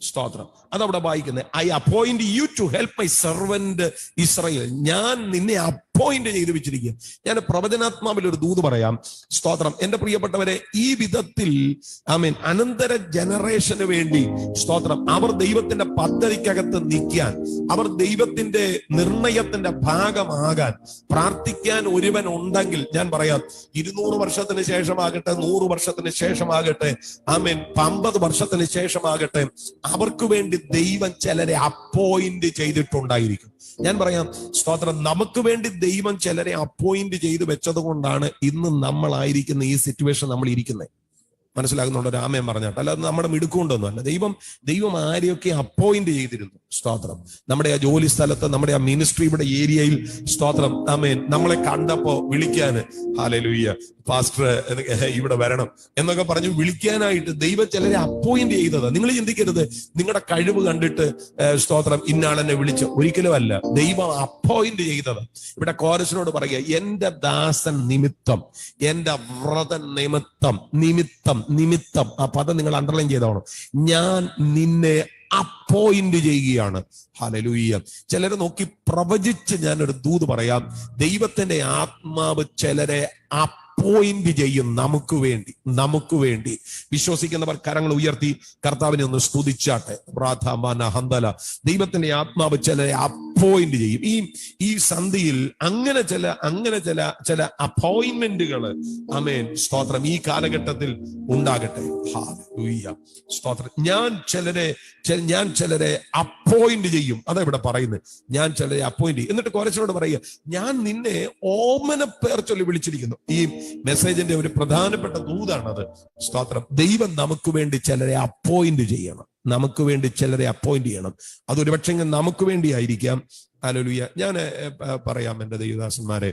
സ്തോത്രം. അതവിടെ വായിക്കുന്നത്, I appoint you to help my servant Israel. ഞാൻ നിന്നെ അപ്പോയിന്റ് ചെയ്ത് വെച്ചിരിക്കുക. ഞാൻ പ്രവചനാത്മാവിൽ ഒരു ദൂത് പറയാം. സ്തോത്രം. എന്റെ പ്രിയപ്പെട്ടവരെ, ഈ വിധത്തിൽ ആമേൻ, അനന്തര ജനറേഷന് വേണ്ടി, സ്തോത്രം, അവർ ദൈവത്തിന്റെ പദ്ധതിക്കകത്ത് നിൽക്കാൻ, അവർ ദൈവത്തിന്റെ നിർണയത്തിന്റെ ഭാഗമാകാൻ പ്രാർത്ഥിക്കാൻ ഒരുവൻ ഉണ്ടെങ്കിൽ, ഞാൻ പറയാം, 200 വർഷത്തിന് ശേഷമാകട്ടെ, 100 വർഷത്തിന് ശേഷമാകട്ടെ, ആമേൻ, 50 വർഷത്തിന് ശേഷമാകട്ടെ, അവർക്ക് വേണ്ടി ദൈവം ചിലരെ അപ്പോയിന്റ് ചെയ്തിട്ടുണ്ടായിരിക്കും. ഞാൻ പറയാം, സ്തോത്രം, നമുക്ക് വേണ്ടി ദൈവം ചിലരെ അപ്പോയിന്റ് ചെയ്ത് വെച്ചത് കൊണ്ടാണ് ഇന്ന് നമ്മളായിരിക്കുന്ന ഈ സിറ്റുവേഷൻ നമ്മൾ ഇരിക്കുന്നത്. മനസ്സിലാകുന്നുണ്ടോ? രാമൻ പറഞ്ഞാട്ട്. അല്ലാതെ നമ്മുടെ മിടുക്കൊണ്ടൊന്നും അല്ല. ദൈവം ആരെയൊക്കെ അപ്പോയിന്റ് ചെയ്തിരുന്നു. സ്തോത്രം. നമ്മുടെ ആ ജോലി സ്ഥലത്ത്, നമ്മുടെ ആ മിനിസ്ട്രിയുടെ ഏരിയയിൽ, സ്തോത്രം, ആമേൻ, നമ്മളെ കണ്ടപ്പോ വിളിക്കാന്, ഹല്ലേലൂയ, പാസ്റ്റർ ഇവിടെ വരണം എന്നൊക്കെ പറഞ്ഞ് വിളിക്കാനായിട്ട് ദൈവം ചിലരെ അപ്പോയിന്റ് ചെയ്തത്. നിങ്ങൾ ചിന്തിക്കരുത് നിങ്ങളുടെ കഴിവ് കണ്ടിട്ട് സ്തോത്രം ഇന്നാളെന്നെ വിളിച്ച്, ഒരിക്കലും അല്ല. ദൈവം അപ്പോയിന്റ് ചെയ്തത്. ഇവിടെ കോരസിനോട് പറയുക, എന്റെ ദാസൻ നിമിത്തം, എന്റെ വ്രതൻ നിമിത്തം, ആ പദം നിങ്ങൾ അണ്ടർലൈൻ ചെയ്തോണം. ഞാൻ നിന്നെ അപ്പോയിന്റ് ചെയ്യുകയാണ്. ഹല്ലേലൂയ. ചിലരെ നോക്കി പ്രവചിച്ച് ഞാനൊരു ദൂത് പറയാം. ദൈവത്തിന്റെ ആത്മാവ് ചിലരെ അപ്പോയിന്റ് ചെയ്യും നമുക്ക് വേണ്ടി. വിശ്വസിക്കുന്നവർ കരങ്ങൾ ഉയർത്തി കർത്താവിനെ ഒന്ന് സ്തുതിച്ചാട്ടെ. ഹന്തല. ദൈവത്തിന്റെ ആത്മാവ് ചിലരെ അപ്പോയിന്റ് ചെയ്യും. ഈ സന്ധിയിൽ അങ്ങനെ ചില അപ്പോയിന്റ്മെന്റുകൾ, ആമേൻ, സ്തോത്രം, ഈ കാലഘട്ടത്തിൽ ഉണ്ടാകട്ടെ. ഹല്ലേലൂയ. സ്തോത്രം. ഞാൻ ചിലരെ അപ്പോയിന്റ് ചെയ്യും. അതാ ഇവിടെ പറയുന്നത്, ഞാൻ ചിലരെ അപ്പോയിന്റ് ചെയ്യും. എന്നിട്ട് കോരസിനോട് പറയുക, ഞാൻ നിന്നെ ഓമന പേർ ചൊല്ലി വിളിച്ചിരിക്കുന്നു. ഈ മെസ്സേജിന്റെ ഒരു പ്രധാനപ്പെട്ട ദൂതാണത്. സ്തോത്രം. ദൈവം നമുക്ക് വേണ്ടി ചിലരെ അപ്പോയിന്റ് ചെയ്യണം. അതൊരു പക്ഷേ നമുക്ക് വേണ്ടി ആയിരിക്കാം. ഹല്ലേലൂയ. ഞാൻ പറയാം, എന്റെ ദൈവദാസന്മാരെ,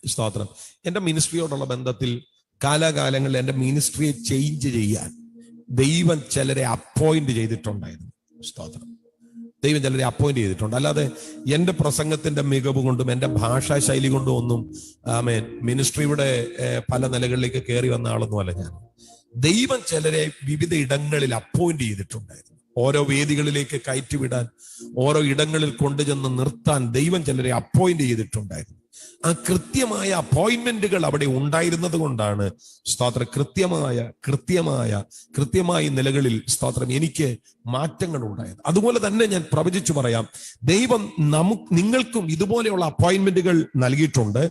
സ്തോത്രം, എന്റെ മിനിസ്ട്രിയോടുള്ള ബന്ധത്തിൽ കാലാകാലങ്ങളിൽ എന്റെ മിനിസ്ട്രിയെ ചേഞ്ച് ചെയ്യാൻ ദൈവം ചിലരെ അപ്പോയിന്റ് ചെയ്തിട്ടുണ്ടായിരുന്നു. സ്തോത്രം. ദൈവം ചിലരെ അപ്പോയിന്റ് ചെയ്തിട്ടുണ്ട്. അല്ലാതെ എൻ്റെ പ്രസംഗത്തിന്റെ മികവ് കൊണ്ടും എൻ്റെ ഭാഷാ ശൈലി കൊണ്ടും ഒന്നും മിനിസ്ട്രിയുടെ പല നിലകളിലേക്ക് കയറി വന്ന ആളൊന്നും അല്ല ഞാൻ. ദൈവം ചിലരെ വിവിധ ഇടങ്ങളിൽ അപ്പോയിന്റ് ചെയ്തിട്ടുണ്ടായിരുന്നു. ഓരോ വേദികളിലേക്ക് കയറ്റിവിടാൻ, ഓരോ ഇടങ്ങളിൽ കൊണ്ടുചെന്ന് നിർത്താൻ ദൈവം ചിലരെ അപ്പോയിന്റ് ചെയ്തിട്ടുണ്ടായിരുന്നു. ആ കൃത്യമായ അപ്പോയിന്റ്മെന്റുകൾ അവിടെ ഉണ്ടായിരുന്നത് കൊണ്ടാണ് സ്തോത്രം കൃത്യമായ നിലകളിൽ സ്തോത്രം എനിക്ക് മാറ്റങ്ങൾ ഉണ്ടായത്. അതുപോലെ തന്നെ ഞാൻ പ്രവചിച്ചു പറയാം, ദൈവം നിങ്ങൾക്കും ഇതുപോലെയുള്ള അപ്പോയിന്റ്മെന്റുകൾ നൽകിയിട്ടുണ്ട്.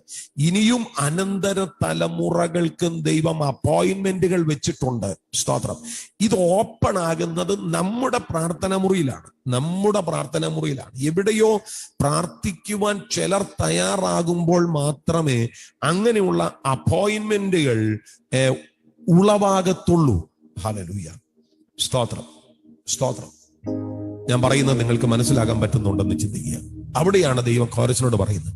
ഇനിയും അനന്തര തലമുറകൾക്കും ദൈവം അപ്പോയിന്റ്മെന്റുകൾ വെച്ചിട്ടുണ്ട്. സ്തോത്രം. ഇത് ഓപ്പൺ ആകുന്നത് നമ്മുടെ പ്രാർത്ഥന മുറിയിലാണ്. എവിടെയോ പ്രാർത്ഥിക്കുവാൻ ചിലർ തയ്യാറാകുമ്പോൾ മാത്രമേ അങ്ങനെയുള്ള അപ്പോയിന്റ്മെന്റുകൾ ഉളവാകത്തുള്ളൂ. ഹല്ലേലൂയ. സ്തോത്രം. ഞാൻ പറയുന്നത് നിങ്ങൾക്ക് മനസ്സിലാക്കാൻ പറ്റുന്നുണ്ടെന്ന് ചിന്തിക്കുക. അവിടെയാണ് ദൈവം കോരസിനോട് പറയുന്നത്,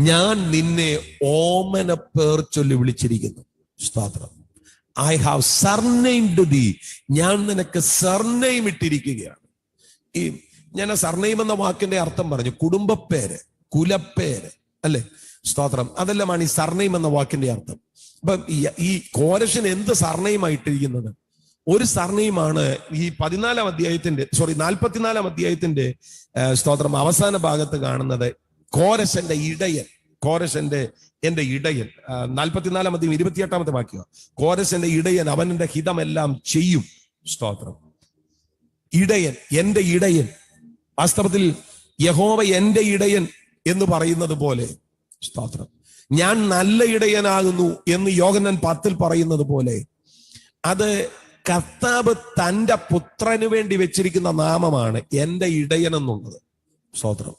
ഞാൻ നിന്നെ ഓമന പേർ ചൊല്ലി വിളിച്ചിരിക്കുന്നു. സ്തോത്രം. I have surnamed thee. ഞാൻ നിനക്ക് സർനെയിം ഇട്ടിരിക്കുകയാണ്. ഞാൻ ആ സർനെയിം എന്ന വാക്കിന്റെ അർത്ഥം പറഞ്ഞു, കുടുംബപ്പേര്, കുലപ്പേര്, അല്ലെ? സ്തോത്രം. അതെല്ലാമാണ് ഈ സർനെയിം എന്ന വാക്കിന്റെ അർത്ഥം. അപ്പൊ ഈ കോരശന് എന്ത് സർനെയിമായിട്ടിരിക്കുന്നത്? ഒരു സർനെയിമാണ് ഈ 44-ാം അധ്യായത്തിന്റെ സ്തോത്രം അവസാന ഭാഗത്ത് കാണുന്നത്. കോരശന്റെ ഇടയൻ, എന്റെ ഇടയൻ. 44-ാം അധ്യായം 28-ാമത്തെ വാക്യം. കോരശന്റെ ഇടയൻ അവന്റെ ഹിതമെല്ലാം ചെയ്യും. സ്തോത്രം. ഇടയൻ, എന്റെ ഇടയൻ. വാസ്തവത്തിൽ യഹോവ എന്റെ ഇടയൻ എന്ന് പറയുന്നത് പോലെ, സ്തോത്രം, ഞാൻ നല്ല ഇടയനാകുന്നു എന്ന് യോഹന്നാൻ 10 പറയുന്നത് പോലെ, അത് കർത്താവ് തന്റെ പുത്രന് വേണ്ടി വെച്ചിരിക്കുന്ന നാമമാണ് എന്റെ ഇടയൻ എന്നുള്ളത്. സ്തോത്രം.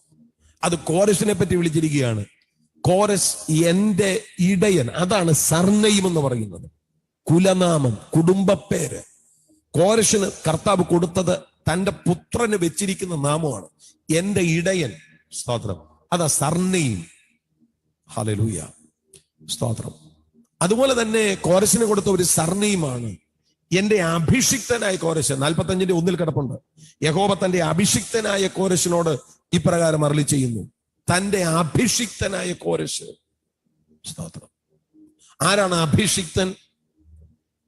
അത് കോരസിനെ പറ്റി വിളിച്ചിരിക്കുകയാണ്. കോരസ് എന്റെ ഇടയൻ. അതാണ് സർനെയിം എന്ന് പറയുന്നത്. കുലനാമം, കുടുംബപ്പേര്. കോരസിന് കർത്താവ് കൊടുത്തത് തന്റെ പുത്രന് വെച്ചിരിക്കുന്ന നാമമാണ് എന്റെ ഇടയൻ. സ്തോത്രം. അതാ സർനെയിം. ഹല്ലേലൂയ. സ്തോത്രം. അതുപോലെ തന്നെ കോരസിന് കൊടുത്ത ഒരു സർനെയിമാണ് എന്റെ അഭിഷിക്തനായ കോരശ്. 45-ന്റെ 1 കിടപ്പുണ്ട്. യഹോവ തന്റെ അഭിഷിക്തനായ കോരശിനോട് ഇപ്രകാരം അരുളി ചെയ്യുന്നു, തന്റെ അഭിഷിക്തനായ കോരശ്. സ്തോത്രം. ആരാണ് അഭിഷിക്തൻ?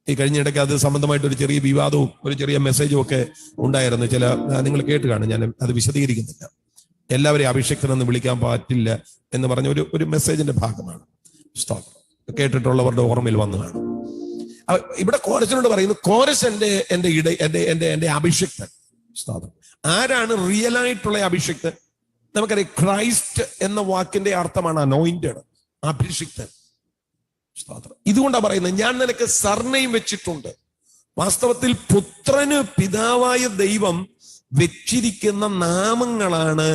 ഈ കഴിഞ്ഞിടയ്ക്ക് അത് സംബന്ധമായിട്ട് ഒരു ചെറിയ വിവാദവും ഒരു ചെറിയ മെസ്സേജും ഒക്കെ ഉണ്ടായിരുന്നു. നിങ്ങൾ കേട്ട് കാണും, ഞാൻ അത് വിശദീകരിക്കുന്നില്ല. എല്ലാവരെയും അഭിഷിക്തനെന്ന് വിളിക്കാൻ പറ്റില്ല എന്ന് പറഞ്ഞ ഒരു മെസ്സേജിന്റെ ഭാഗമാണ്. സ്തോത്രം. കേട്ടിട്ടുള്ളവരുടെ ഓർമ്മയിൽ വന്നു കാണും. ഇവിടെ കോരസിനോട് പറയുന്നു, കോരസ് എന്റെ അഭിഷിക്തൻ. സ്തോത്രം. ആരാണ് റിയൽ ആയിട്ടുള്ള അഭിഷിക്തൻ? നമുക്കറിയാം, ക്രൈസ്റ്റ് എന്ന വാക്കിന്റെ അർത്ഥമാണ് അനോയിന്റഡ്, അഭിഷിക്തൻ. സ്തോത്രം. ഇതുകൊണ്ടാണ് പറയുന്നത്, ഞാൻ നിനക്ക് സർനെയിം വെച്ചിട്ടുണ്ട്. വാസ്തവത്തിൽ പുത്രന് പിതാവായ ദൈവം വെച്ചിരിക്കുന്ന നാമങ്ങളാണ്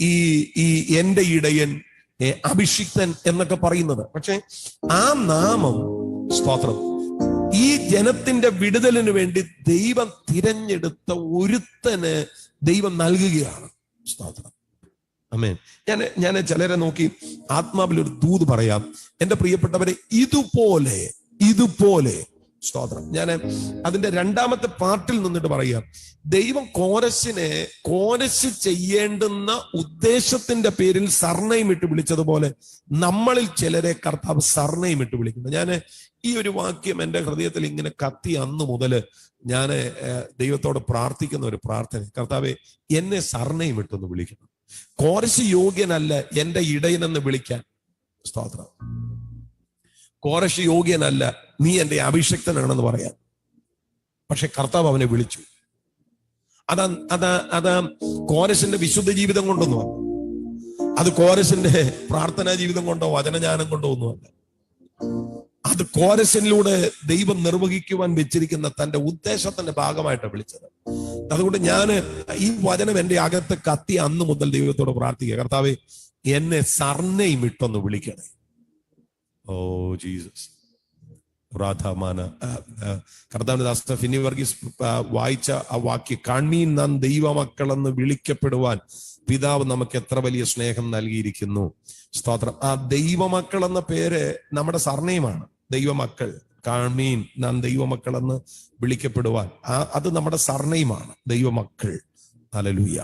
ഈ എന്റെ ഇടയൻ, അഭിഷിക്തൻ എന്നൊക്കെ പറയുന്നത്. പക്ഷെ ആ നാമം, സ്തോത്രം, ഈ ജനത്തിന്റെ വിടുതലിന് വേണ്ടി ദൈവം തിരഞ്ഞെടുത്ത ഒരുത്തന് ദൈവം നൽകുകയാണ്. സ്തോത്രം. ആമേൻ. ഞാൻ ചിലരെ നോക്കി ആത്മാവിൽ ഒരു ദൂത് പറയാം. എന്റെ പ്രിയപ്പെട്ടവരെ, ഇതുപോലെ സ്തോത്രം. ഞാൻ അതിന്റെ 2ാമത്തെ പാർട്ടിൽ നിന്നിട്ട് പറയാം. ദൈവം കോരസ് ചെയ്യേണ്ടുന്ന ഉദ്ദേശത്തിന്റെ പേരിൽ സർനെയിം ഇട്ട് വിളിച്ചതുപോലെ നമ്മളിൽ ചിലരെ കർത്താവ് സർനെയിം ഇട്ട് വിളിക്കുന്നു. ഞാൻ ഈ ഒരു വാക്യം എന്റെ ഹൃദയത്തിൽ ഇങ്ങനെ കത്തി അന്ന് മുതൽ ഞാൻ ദൈവത്തോട് പ്രാർത്ഥിക്കുന്ന ഒരു പ്രാർത്ഥന, കർത്താവെ എന്നെ സർനെയിം ഇട്ടൊന്ന് വിളിക്കണം. കോരസ് യോഗ്യനല്ല എന്റെ ഇടയനെന്ന് വിളിക്കാൻ. സ്തോത്രം. കോരസ് യോഗ്യനല്ല നീ എന്റെ അഭിഷിക്തനാണെന്ന് പറയാൻ. പക്ഷെ കർത്താവ് അവനെ വിളിച്ചു. അതാ കോരസിന്റെ വിശുദ്ധ ജീവിതം കൊണ്ടൊന്നും അല്ല, അത് കോരസിന്റെ പ്രാർത്ഥനാ ജീവിതം കൊണ്ടോ വചനജ്ഞാനം കൊണ്ടോ ഒന്നുമല്ല. അത് കോരസിലൂടെ ദൈവം നിർവഹിക്കുവാൻ വെച്ചിരിക്കുന്ന തന്റെ ഉദ്ദേശത്തിന്റെ ഭാഗമായിട്ട് വിളിച്ചത്. അതുകൊണ്ട് ഞാൻ ഈ വചനം എന്റെ അകത്ത് കത്തി അന്ന് മുതൽ ദൈവത്തോട് പ്രാർത്ഥിക്കുക, കർത്താവേ എന്നെ സർനെയിം ഇട്ടൊന്ന് വിളിക്കണേ. Oh Jesus. കർത്താവിന്റെ ദാസ ഫിന്നി വർഗീസ് വായിച്ച ആ വാക്യം, കാൺമീൻ നാം ദൈവമക്കളെന്ന് വിളിക്കപ്പെടുവാൻ പിതാവ് നമുക്ക് എത്ര വലിയ സ്നേഹം നൽകിയിരിക്കുന്നു. സ്തോത്രം. ആ ദൈവമക്കൾ എന്ന പേര് നമ്മുടെ സർനെയിമാണ്. ദൈവമക്കൾ, കാൺമീൻ നാം ദൈവമക്കളെന്ന് വിളിക്കപ്പെടുവാൻ, അത് നമ്മുടെ സർനെയിമാണ്, ദൈവമക്കൾ. ഹല്ലേലൂയ.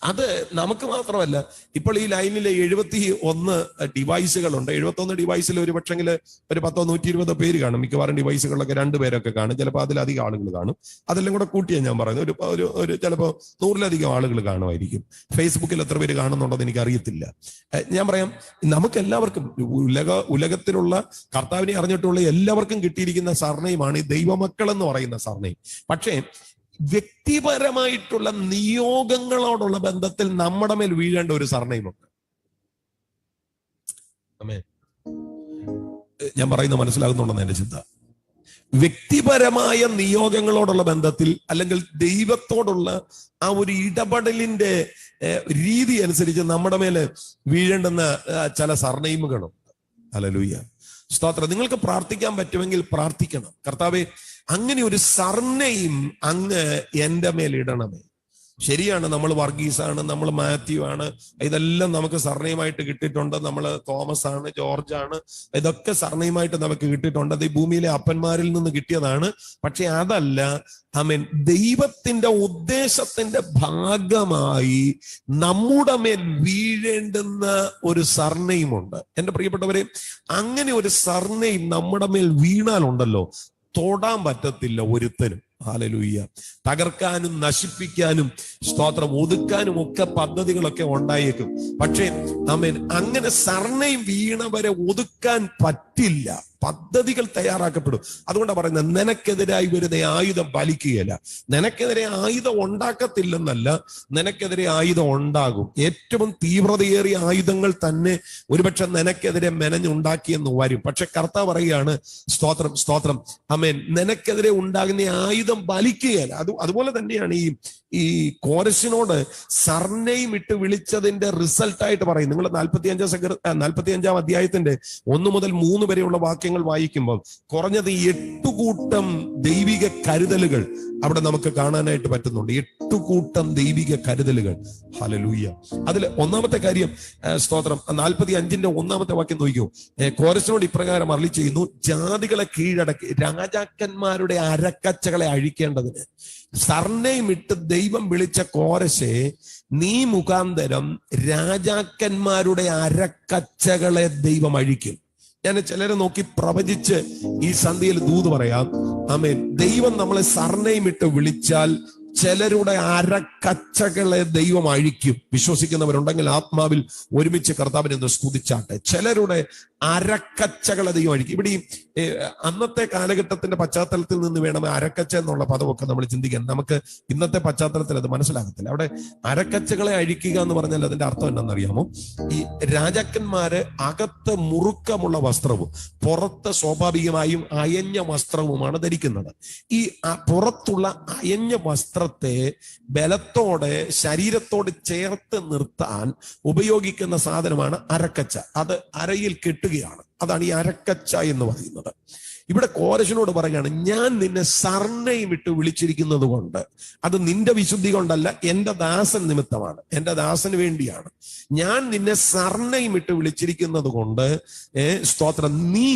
അത് നമുക്ക് മാത്രമല്ല, ഇപ്പോൾ ഈ ലൈനിലെ 71 ഡിവൈസുകളുണ്ട്. 71 ഡിവൈസിൽ ഒരു പക്ഷെങ്കിൽ ഒരു 10-120 പേര് കാണും. മിക്കവാറും ഡിവൈസുകളിലൊക്കെ 2 പേരൊക്കെ കാണും, ചിലപ്പോൾ അതിലധികം ആളുകൾ കാണും. അതെല്ലാം കൂടെ കൂട്ടിയാണ് ഞാൻ പറയുന്നത്. ഒരു ചിലപ്പോൾ 100-ലധികം ആളുകൾ കാണുമായിരിക്കും. ഫേസ്ബുക്കിൽ എത്ര പേര് കാണുന്നുണ്ടെന്ന് എനിക്ക് അറിയത്തില്ല. ഞാൻ പറയാം, നമുക്ക് എല്ലാവർക്കും ഉലകത്തിലുള്ള കർത്താവിനെ അറിഞ്ഞിട്ടുള്ള എല്ലാവർക്കും കിട്ടിയിരിക്കുന്ന സർനെയിമാണ് ഈ ദൈവമക്കൾ എന്ന് പറയുന്ന സർനെയിം. പക്ഷേ വ്യക്തിപരമായിട്ടുള്ള നിയോഗങ്ങളോടുള്ള ബന്ധത്തിൽ നമ്മുടെ മേൽ വീഴേണ്ട ഒരു സർനെയിമുണ്ട്. ഞാൻ പറയുന്നത് മനസ്സിലാകുന്നുണ്ടെന്ന് എന്റെ ചിന്ത. വ്യക്തിപരമായ നിയോഗങ്ങളോടുള്ള ബന്ധത്തിൽ അല്ലെങ്കിൽ ദൈവത്തോടുള്ള ആ ഒരു ഇടപെടലിന്റെ രീതി അനുസരിച്ച് നമ്മുടെ മേല് വീഴേണ്ടുന്ന ചില സർനെയിമുകളുണ്ട്. ഹല്ലേലൂയ, സ്തോത്രം. നിങ്ങൾക്ക് പ്രാർത്ഥിക്കാൻ പറ്റുമെങ്കിൽ പ്രാർത്ഥിക്കണം. കർത്താവേ, അങ്ങനെ ഒരു സർനെയിം അങ്ങ് എന്റെ മേൽ ഇടണമേ. ശരിയാണ്, നമ്മൾ വർഗീസാണ്, നമ്മൾ മാത്യു ആണ്, ഇതെല്ലാം നമുക്ക് സർനെയിമായിട്ട് കിട്ടിയിട്ടുണ്ട്. നമ്മൾ തോമസ് ആണ്, ജോർജ് ആണ്, ഇതൊക്കെ സർനെയിമായിട്ട് നമുക്ക് കിട്ടിയിട്ടുണ്ട്. അത് ഈ ഭൂമിയിലെ അപ്പന്മാരിൽ നിന്ന് കിട്ടിയതാണ്. പക്ഷെ അതല്ല, ആമേൻ, ദൈവത്തിന്റെ ഉദ്ദേശത്തിന്റെ ഭാഗമായി നമ്മുടെ മേൽ വീഴേണ്ടുന്ന ഒരു സർനെയിമുണ്ട്. എന്റെ പ്രിയപ്പെട്ടവരെ, അങ്ങനെ ഒരു സർനെയിം നമ്മുടെ മേൽ വീണാലുണ്ടല്ലോ, തൊടാൻ പറ്റത്തില്ല ഒരുത്തനും. ഹല്ലേലൂയ. തകർക്കാനും നശിപ്പിക്കാനും, സ്തോത്രം, ഒതുക്കാനും ഒക്കെ പദ്ധതികളൊക്കെ ഉണ്ടായേക്കും. പക്ഷേ ആമേൻ, അങ്ങനെ സർനെയിം വീണവരെ ഒതുക്കാൻ പറ്റില്ല. പദ്ധതികൾ തയ്യാറാക്കപ്പെടും. അതുകൊണ്ടാണ് പറയുന്നത്, നിനക്കെതിരായി വരുന്ന ആയുധം ഫലിക്കുകയില്ല. നിനക്കെതിരെ ആയുധം ഉണ്ടാക്കത്തില്ലെന്നല്ല, നിനക്കെതിരെ ആയുധം ഉണ്ടാകും. ഏറ്റവും തീവ്രതയേറിയ ആയുധങ്ങൾ തന്നെ ഒരുപക്ഷെ നിനക്കെതിരെ മെനഞ്ഞുണ്ടാക്കിയെന്ന് വരും. പക്ഷെ കർത്താവ് പറയുകയാണ്, സ്തോത്രം, സ്തോത്രം, ആമേൻ, നിനക്കെതിരെ ഉണ്ടാകുന്ന ആയുധം ഫലിക്കുകയില്ല. അതുപോലെ തന്നെയാണ് ഈ കോരശിനോട് സർനെയിം ഇട്ട് വിളിച്ചതിന്റെ റിസൾട്ടായിട്ട് പറയും. നിങ്ങൾ 45-ാം അധ്യായത്തിന്റെ 1 മുതൽ 3 വരെയുള്ള വാക്യങ്ങൾ വായിക്കുമ്പോൾ കുറഞ്ഞത് 8 കൂട്ടം ദൈവിക കരുതലുകൾ അവിടെ നമുക്ക് കാണാനായിട്ട് പറ്റുന്നുണ്ട്. 8 കൂട്ടം ദൈവിക കരുതലുകൾ. ഹല്ലേലൂയ. അതിൽ ഒന്നാമത്തെ കാര്യം, സ്തോത്രം, 45-ന്റെ 1-ാമത്തെ വാക്യം നോക്കിയോ. കോരശിനോട് ഇപ്രകാരം അരുളി ചെയ്യുന്നു, ജാതികളെ കീഴടക്കി രാജാക്കന്മാരുടെ അരക്കച്ചകളെ അഴിക്കേണ്ടതിന്. സർനെയിം ഇട്ട് ദൈവം വിളിച്ച കോരശെ, നീ മുഖാന്തരം രാജാക്കന്മാരുടെ അരക്കച്ചകളെ ദൈവം അഴിക്കും. ഞാൻ ചിലരെ നോക്കി പ്രവചിച്ച് ഈ സന്ധ്യയിൽ ദൂത് പറയാം. ആമേൻ. ദൈവം നമ്മളെ സർനെയിം ഇട്ട് വിളിച്ചാൽ ചിലരുടെ അരക്കച്ചകളെ ദൈവം അഴിക്കും. വിശ്വസിക്കുന്നവരുണ്ടെങ്കിൽ ആത്മാവിൽ ഒരുമിച്ച് കർത്താവിനെ ഒന്ന് സ്തുതിച്ചാട്ടെ. ചിലരുടെ അരക്കച്ചകളെ ദൈവം അഴിക്കും. ഇവിടെ അന്നത്തെ കാലഘട്ടത്തിന്റെ പശ്ചാത്തലത്തിൽ നിന്ന് വേണം അരക്കച്ച എന്നുള്ള പദമൊക്കെ നമ്മൾ ചിന്തിക്കാൻ. നമുക്ക് ഇന്നത്തെ പശ്ചാത്തലത്തിൽ അത് മനസ്സിലാകത്തില്ല. അവിടെ അരക്കച്ചകളെ അഴിക്കുക എന്ന് പറഞ്ഞാൽ അതിന്റെ അർത്ഥം എന്താണെന്നറിയാമോ? ഈ രാജാക്കന്മാര് അകത്ത് മുറുക്കമുള്ള വസ്ത്രവും പുറത്ത് സ്വാഭാവികമായും അയഞ്ഞ വസ്ത്രവുമാണ് ധരിക്കുന്നത്. ഈ പുറത്തുള്ള അയഞ്ഞ വസ്ത്രത്തെ ബലത്തോടെ ശരീരത്തോട് ചേർത്ത് നിർത്താൻ ഉപയോഗിക്കുന്ന സാധനമാണ് അരക്കച്ച. അത് അരയിൽ കെട്ടുകയാണ്. അതാണ് ഈ അരക്കച്ച എന്ന് പറയുന്നത്. ഇവിടെ കോരശിനോട് പറയുകയാണ്, ഞാൻ നിന്നെ സർനെയിം ഇട്ട് വിളിച്ചിരിക്കുന്നത് കൊണ്ട്, അത് നിന്റെ വിശുദ്ധി കൊണ്ടല്ല, എന്റെ ദാസൻ നിമിത്തമാണ്, എന്റെ ദാസന് വേണ്ടിയാണ്. ഞാൻ നിന്നെ സർനെയിം ഇട്ട് വിളിച്ചിരിക്കുന്നത് കൊണ്ട്, സ്തോത്രം, നീ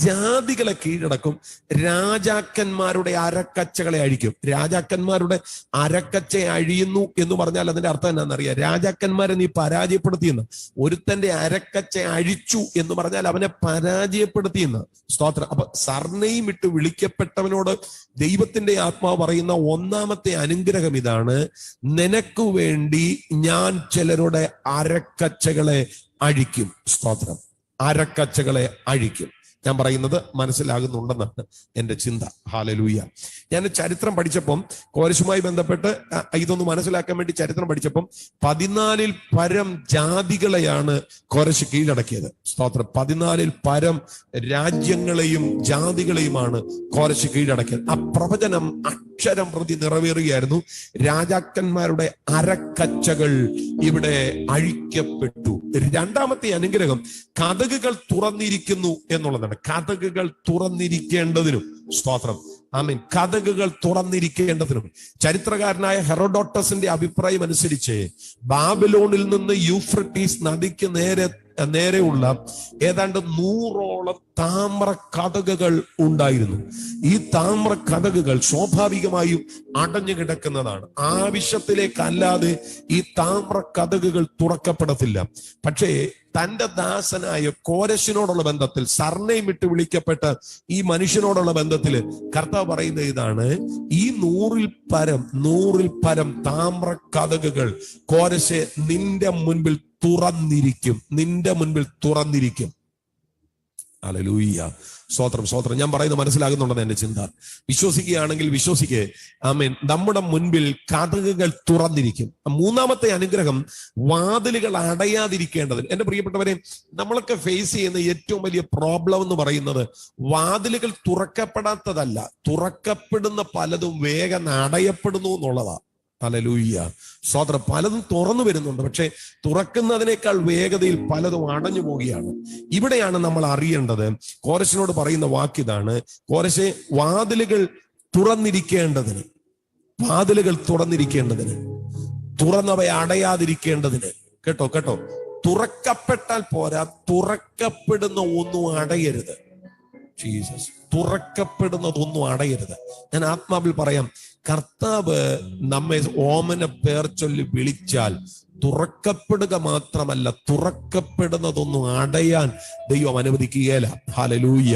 ജാതികളെ കീഴടക്കും, രാജാക്കന്മാരുടെ അരക്കച്ചകളെ അഴിക്കും. രാജാക്കന്മാരുടെ അരക്കച്ച അഴിയുന്നു എന്ന് പറഞ്ഞാൽ അതിന്റെ അർത്ഥം എന്താണെന്നറിയാം? രാജാക്കന്മാരെ നീ പരാജയപ്പെടുത്തിയെന്ന്. ഒരുത്തന്റെ അരക്കച്ച അഴിച്ചു എന്ന് പറഞ്ഞാൽ അവനെ പരാജയപ്പെടുത്തിയെന്ന്. സ്തോത്രം. അപ്പൊ സർനെയിം ഇട്ട് വിളിക്കപ്പെട്ടവനോട് ദൈവത്തിന്റെ ആത്മാവ് പറയുന്ന 1-ാമത്തെ അനുഗ്രഹം ഇതാണ്: നിനക്ക് വേണ്ടി ഞാൻ ചിലരുടെ അരക്കച്ചകളെ അഴിക്കും. സ്തോത്രം. അരക്കച്ചകളെ അഴിക്കും. ഞാൻ പറയുന്നത് മനസ്സിലാകുന്നുണ്ടെന്നാണ് എന്റെ ചിന്ത. ഹല്ലേലൂയ. ഞാൻ ചരിത്രം പഠിച്ചപ്പം, കോരശുമായി ബന്ധപ്പെട്ട് ഇതൊന്ന് മനസ്സിലാക്കാൻ വേണ്ടി ചരിത്രം പഠിച്ചപ്പം 14-ൽ പരം ജാതികളെയാണ് കോരശ് കീഴടക്കിയത്. സ്തോത്രം. 14-ൽ പരം രാജ്യങ്ങളെയും ജാതികളെയുമാണ് കോരശ് കീഴടക്കിയത്. ആ പ്രവചനം അക്ഷരം പ്രതി നിറവേറുകയായിരുന്നു. രാജാക്കന്മാരുടെ അരക്കച്ചകൾ ഇവിടെ അഴിക്കപ്പെട്ടു. 2-ാമത്തെ അനുഗ്രഹം കതകുകൾ തുറന്നിരിക്കുന്നു എന്നുള്ളതാണ്. കതകുകൾ തുറന്നിരിക്കേണ്ടതിനും, സ്തോത്രം, ആമീൻ, കതകുകൾ തുറന്നിരിക്കേണ്ടതിനും. ചരിത്രകാരനായ ഹെറോഡോട്ടസിന്റെ അഭിപ്രായം അനുസരിച്ച് ബാബിലോണിൽ നിന്ന് യൂഫ്രട്ടീസ് നദിക്ക് നേരെ നേരെയുള്ള ഏതാണ്ട് 100ഓളം താമ്ര കതകുകൾ ഉണ്ടായിരുന്നു. ഈ താമ്ര കതകുകൾ സ്വാഭാവികമായും അടഞ്ഞു കിടക്കുന്നതാണ്. ആവശ്യത്തിലേക്കല്ലാതെ ഈ താമ്ര കതകുകൾ തുറക്കപ്പെടത്തില്ല. പക്ഷേ തന്റെ ദാസനായ കോരശിനോടുള്ള ബന്ധത്തിൽ, സർനെയിം ഇട്ട് വിളിക്കപ്പെട്ട ഈ മനുഷ്യനോടുള്ള ബന്ധത്തിൽ കർത്താവ് പറയുന്നത് ഇതാണ്: ഈ 100ൽ പരം താമ്ര കതകുകൾ കോരശെ നിന്റെ മുൻപിൽ തുറന്നിരിക്കും, നിന്റെ മുൻപിൽ തുറന്നിരിക്കും. ഹല്ലേലൂയ, സ്തോത്രം, സ്തോത്രം. ഞാൻ പറയുന്നത് മനസ്സിലാകുന്നുണ്ടെന്ന് എന്റെ ചിന്ത. വിശ്വസിക്കുകയാണെങ്കിൽ വിശ്വസിക്കുക. ആമേൻ. നമ്മുടെ മുൻപിൽ കതകുകൾ തുറന്നിരിക്കും. മൂന്നാമത്തെ അനുഗ്രഹം, വാതിലുകൾ അടയാതിരിക്കേണ്ടതിന്. എന്റെ പ്രിയപ്പെട്ടവരെ, നമ്മളൊക്കെ ഫേസ് ചെയ്യുന്ന ഏറ്റവും വലിയ പ്രോബ്ലം എന്ന് പറയുന്നത് വാതിലുകൾ തുറക്കപ്പെടാത്തതല്ല, തുറക്കപ്പെടുന്ന പലതും വേഗം അടയപ്പെടുന്നു എന്നുള്ളതാണ്. ഹല്ലേലൂയ, സ്തോത്രം. പലതും തുറന്നു വരുന്നുണ്ട്, പക്ഷെ തുറക്കുന്നതിനേക്കാൾ വേഗതയിൽ പലതും അടഞ്ഞു പോവുകയാണ്. ഇവിടെയാണ് നമ്മൾ അറിയേണ്ടത്. കോരശിനോട് പറയുന്ന വാക്കിതാണ്: കോരശെ, വാതിലുകൾ തുറന്നിരിക്കേണ്ടതിന്, വാതിലുകൾ തുറന്നിരിക്കേണ്ടതിന്, തുറന്നവയെ അടയാതിരിക്കേണ്ടതിന്. കേട്ടോ, കേട്ടോ. തുറക്കപ്പെട്ടാൽ പോരാ, തുറക്കപ്പെടുന്ന ഒന്നും അടയരുത്. ജീസസ്, തുറക്കപ്പെടുന്നതൊന്നും അടയരുത്. ഞാൻ ആത്മാവിൽ പറയാം, കർത്താവ് നമ്മെ ഓമന പേർ ചൊല്ലി വിളിച്ചാൽ തുറക്കപ്പെടുക മാത്രമല്ല, തുറക്കപ്പെടുന്നതൊന്നും അടയാൻ ദൈവം അനുവദിക്കുകയില്ല. ഹല്ലേലൂയ.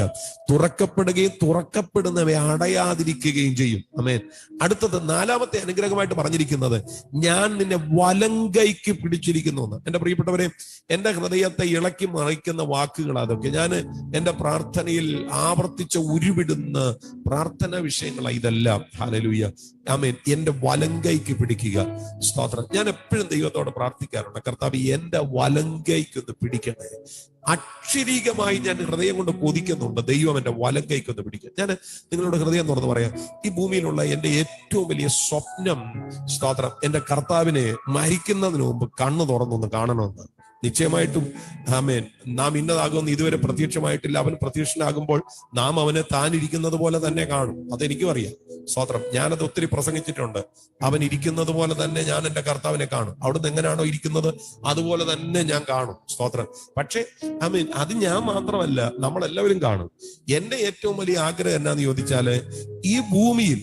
തുറക്കപ്പെടുകയും തുറക്കപ്പെടുന്നവയെ അടയാതിരിക്കുകയും ചെയ്യും. ആമേൻ. അടുത്തത്, നാലാമത്തെ അനുഗ്രഹമായിട്ട് പറഞ്ഞിരിക്കുന്നത്, ഞാൻ നിന്നെ വലങ്കൈക്ക് പിടിച്ചിരിക്കുന്നു എന്ന്. എന്റെ പ്രിയപ്പെട്ടവരെ, എന്റെ ഹൃദയത്തെ ഇളക്കി മറിക്കുന്ന വാക്കുകൾ അതൊക്കെ. ഞാൻ എന്റെ പ്രാർത്ഥനയിൽ ആവർത്തിച്ച ഉരുവിടുന്ന പ്രാർത്ഥനാ വിഷയങ്ങളാണ് ഇതെല്ലാം. ഹല്ലേലൂയ, ആമേൻ. എന്റെ വലങ്കൈക്ക് പിടിക്കുക. സ്തോത്രം. ഞാൻ എപ്പോഴും ദൈവത്തോട് പ്രാർത്ഥിക്കാറുണ്ട്, കർത്താവ് എന്റെ വലങ്കൈക്കൊന്ന് പിടിക്കണേ. അക്ഷരീകമായി ഞാൻ ഹൃദയം കൊണ്ട് കൊതിക്കുന്നുണ്ട്, ദൈവം എന്റെ വലങ്കൈക്കൊന്ന് പിടിക്കുക. ഞാൻ നിങ്ങളോട് ഹൃദയം തുറന്ന് പറയാം, ഈ ഭൂമിയിലുള്ള എന്റെ ഏറ്റവും വലിയ സ്വപ്നം, സ്തോത്രം, എന്റെ കർത്താവിനെ മരിക്കുന്നതിന് മുമ്പ് കണ്ണു തുറന്നൊന്ന് കാണണമെന്ന്. നിശ്ചയമായിട്ടും ആമേൻ. നാം ഇന്നതാകുമെന്ന് ഇതുവരെ പ്രത്യക്ഷമായിട്ടില്ല. അവൻ പ്രത്യക്ഷനാകുമ്പോൾ നാം അവനെ താൻ ഇരിക്കുന്നത് പോലെ തന്നെ കാണും. അതെനിക്കും അറിയാം. സ്തോത്രം. ഞാനത് ഒത്തിരി പ്രസംഗിച്ചിട്ടുണ്ട്. അവൻ ഇരിക്കുന്നത് പോലെ തന്നെ ഞാൻ എന്റെ കർത്താവിനെ കാണും. അവിടുന്ന് എങ്ങനെയാണോ ഇരിക്കുന്നത് അതുപോലെ തന്നെ ഞാൻ കാണും. സ്തോത്രം. പക്ഷേ ആമേൻ, അത് ഞാൻ മാത്രമല്ല, നമ്മളെല്ലാവരും കാണും. എന്റെ ഏറ്റവും വലിയ ആഗ്രഹം എന്നാന്ന് ചോദിച്ചാല്, ഈ ഭൂമിയിൽ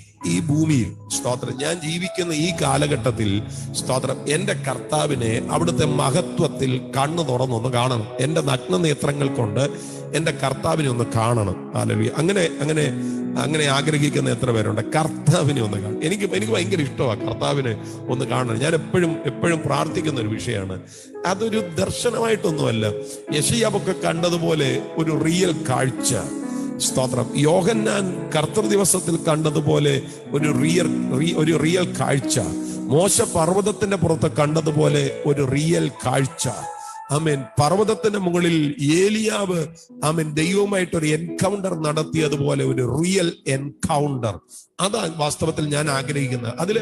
സ്തോത്രം, ഞാൻ ജീവിക്കുന്ന ഈ കാലഘട്ടത്തിൽ, സ്തോത്രം, എന്റെ കർത്താവിനെ അവിടുത്തെ മഹത്വത്തിൽ കണ്ണു തുറന്നൊന്ന് കാണണം. എന്റെ നഗ്ന നേത്രങ്ങൾ കൊണ്ട് എന്റെ കർത്താവിനെ ഒന്ന് കാണണം. ഹല്ലേലൂയ. അങ്ങനെ ആഗ്രഹിക്കുന്ന എത്ര പേരുണ്ട്? കർത്താവിനെ ഒന്ന് കാണണം. എനിക്ക് ഭയങ്കര ഇഷ്ടമാണ് കർത്താവിനെ ഒന്ന് കാണണം. ഞാൻ എപ്പോഴും പ്രാർത്ഥിക്കുന്ന ഒരു വിഷയമാണ്. അതൊരു ദർശനമായിട്ടൊന്നുമല്ല. യെശയ്യാവൊക്കെ കണ്ടതുപോലെ ഒരു റിയൽ കാഴ്ച. സ്തോത്രം. യോഹന്നാൻ കർത്തൃ ദിവസത്തിൽ കണ്ടതുപോലെ ഒരു റിയൽ കാഴ്ച. മോശ പർവ്വതത്തിന്റെ പുറത്ത് കണ്ടതുപോലെ ഒരു റിയൽ കാഴ്ച. ആമേൻ. പർവ്വതത്തിന്റെ മുകളിൽ ഏലിയാവ് ആമേൻ ദൈവവുമായിട്ടൊരു എൻകൗണ്ടർ നടത്തിയതുപോലെ ഒരു റിയൽ എൻകൗണ്ടർ. അതാണ് വാസ്തവത്തിൽ ഞാൻ ആഗ്രഹിക്കുന്നത്. അതിൽ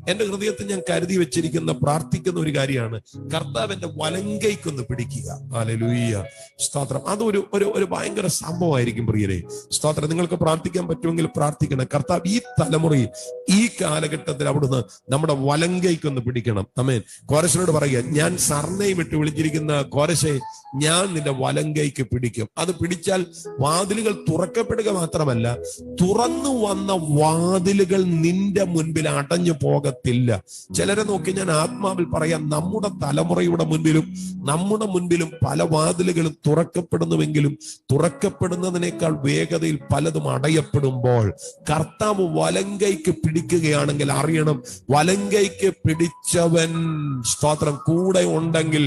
എന്റെ ഹൃദയത്തിൽ ഞാൻ കരുതി വെച്ചിരിക്കുന്ന, പ്രാർത്ഥിക്കുന്ന ഒരു കാര്യമാണ്, കർത്താവിന്റെ വലങ്കൈക്കൊന്ന് പിടിക്കുക. ഹല്ലേലൂയ, സ്തോത്രം. അതൊരു ഭയങ്കര സംഭവമായിരിക്കും പ്രിയരെ. സ്തോത്രം. നിങ്ങൾക്ക് പ്രാർത്ഥിക്കാൻ പറ്റുമെങ്കിൽ പ്രാർത്ഥിക്കണം. കർത്താവ് ഈ തലമുറയിൽ, ഈ കാലഘട്ടത്തിൽ അവിടുന്ന് നമ്മുടെ വലങ്കൈക്കൊന്ന് പിടിക്കണം. ആമേൻ. കോരശനോട് പറയുക, ഞാൻ സർനെയിം ഇട്ട് വിളിച്ചിരിക്കുന്ന കോരശെ, ഞാൻ നിന്റെ വലങ്കൈക്ക് പിടിക്കും. അത് പിടിച്ചാൽ വാതിലുകൾ തുറക്കപ്പെടുക മാത്രമല്ല, തുറന്നു വന്ന വാതിലുകൾ നിന്റെ മുൻപിൽ അടഞ്ഞു പോകത്തില്ല. ചിലരെ നോക്കി ഞാൻ ആത്മാവിൽ പറയാം, നമ്മുടെ തലമുറയുടെ മുൻപിലും പല വാതിലുകളും തുറക്കപ്പെടുന്നുവെങ്കിലും തുറക്കപ്പെടുന്നതിനേക്കാൾ വേഗതയിൽ പലതും അടയപ്പെടുമ്പോൾ കർത്താവ് വലങ്കൈക്ക് പിടിക്കുകയാണെങ്കിൽ അറിയണം, വലങ്കൈക്ക് പിടിച്ചവൻ, സ്തോത്രം, കൂടെ ഉണ്ടെങ്കിൽ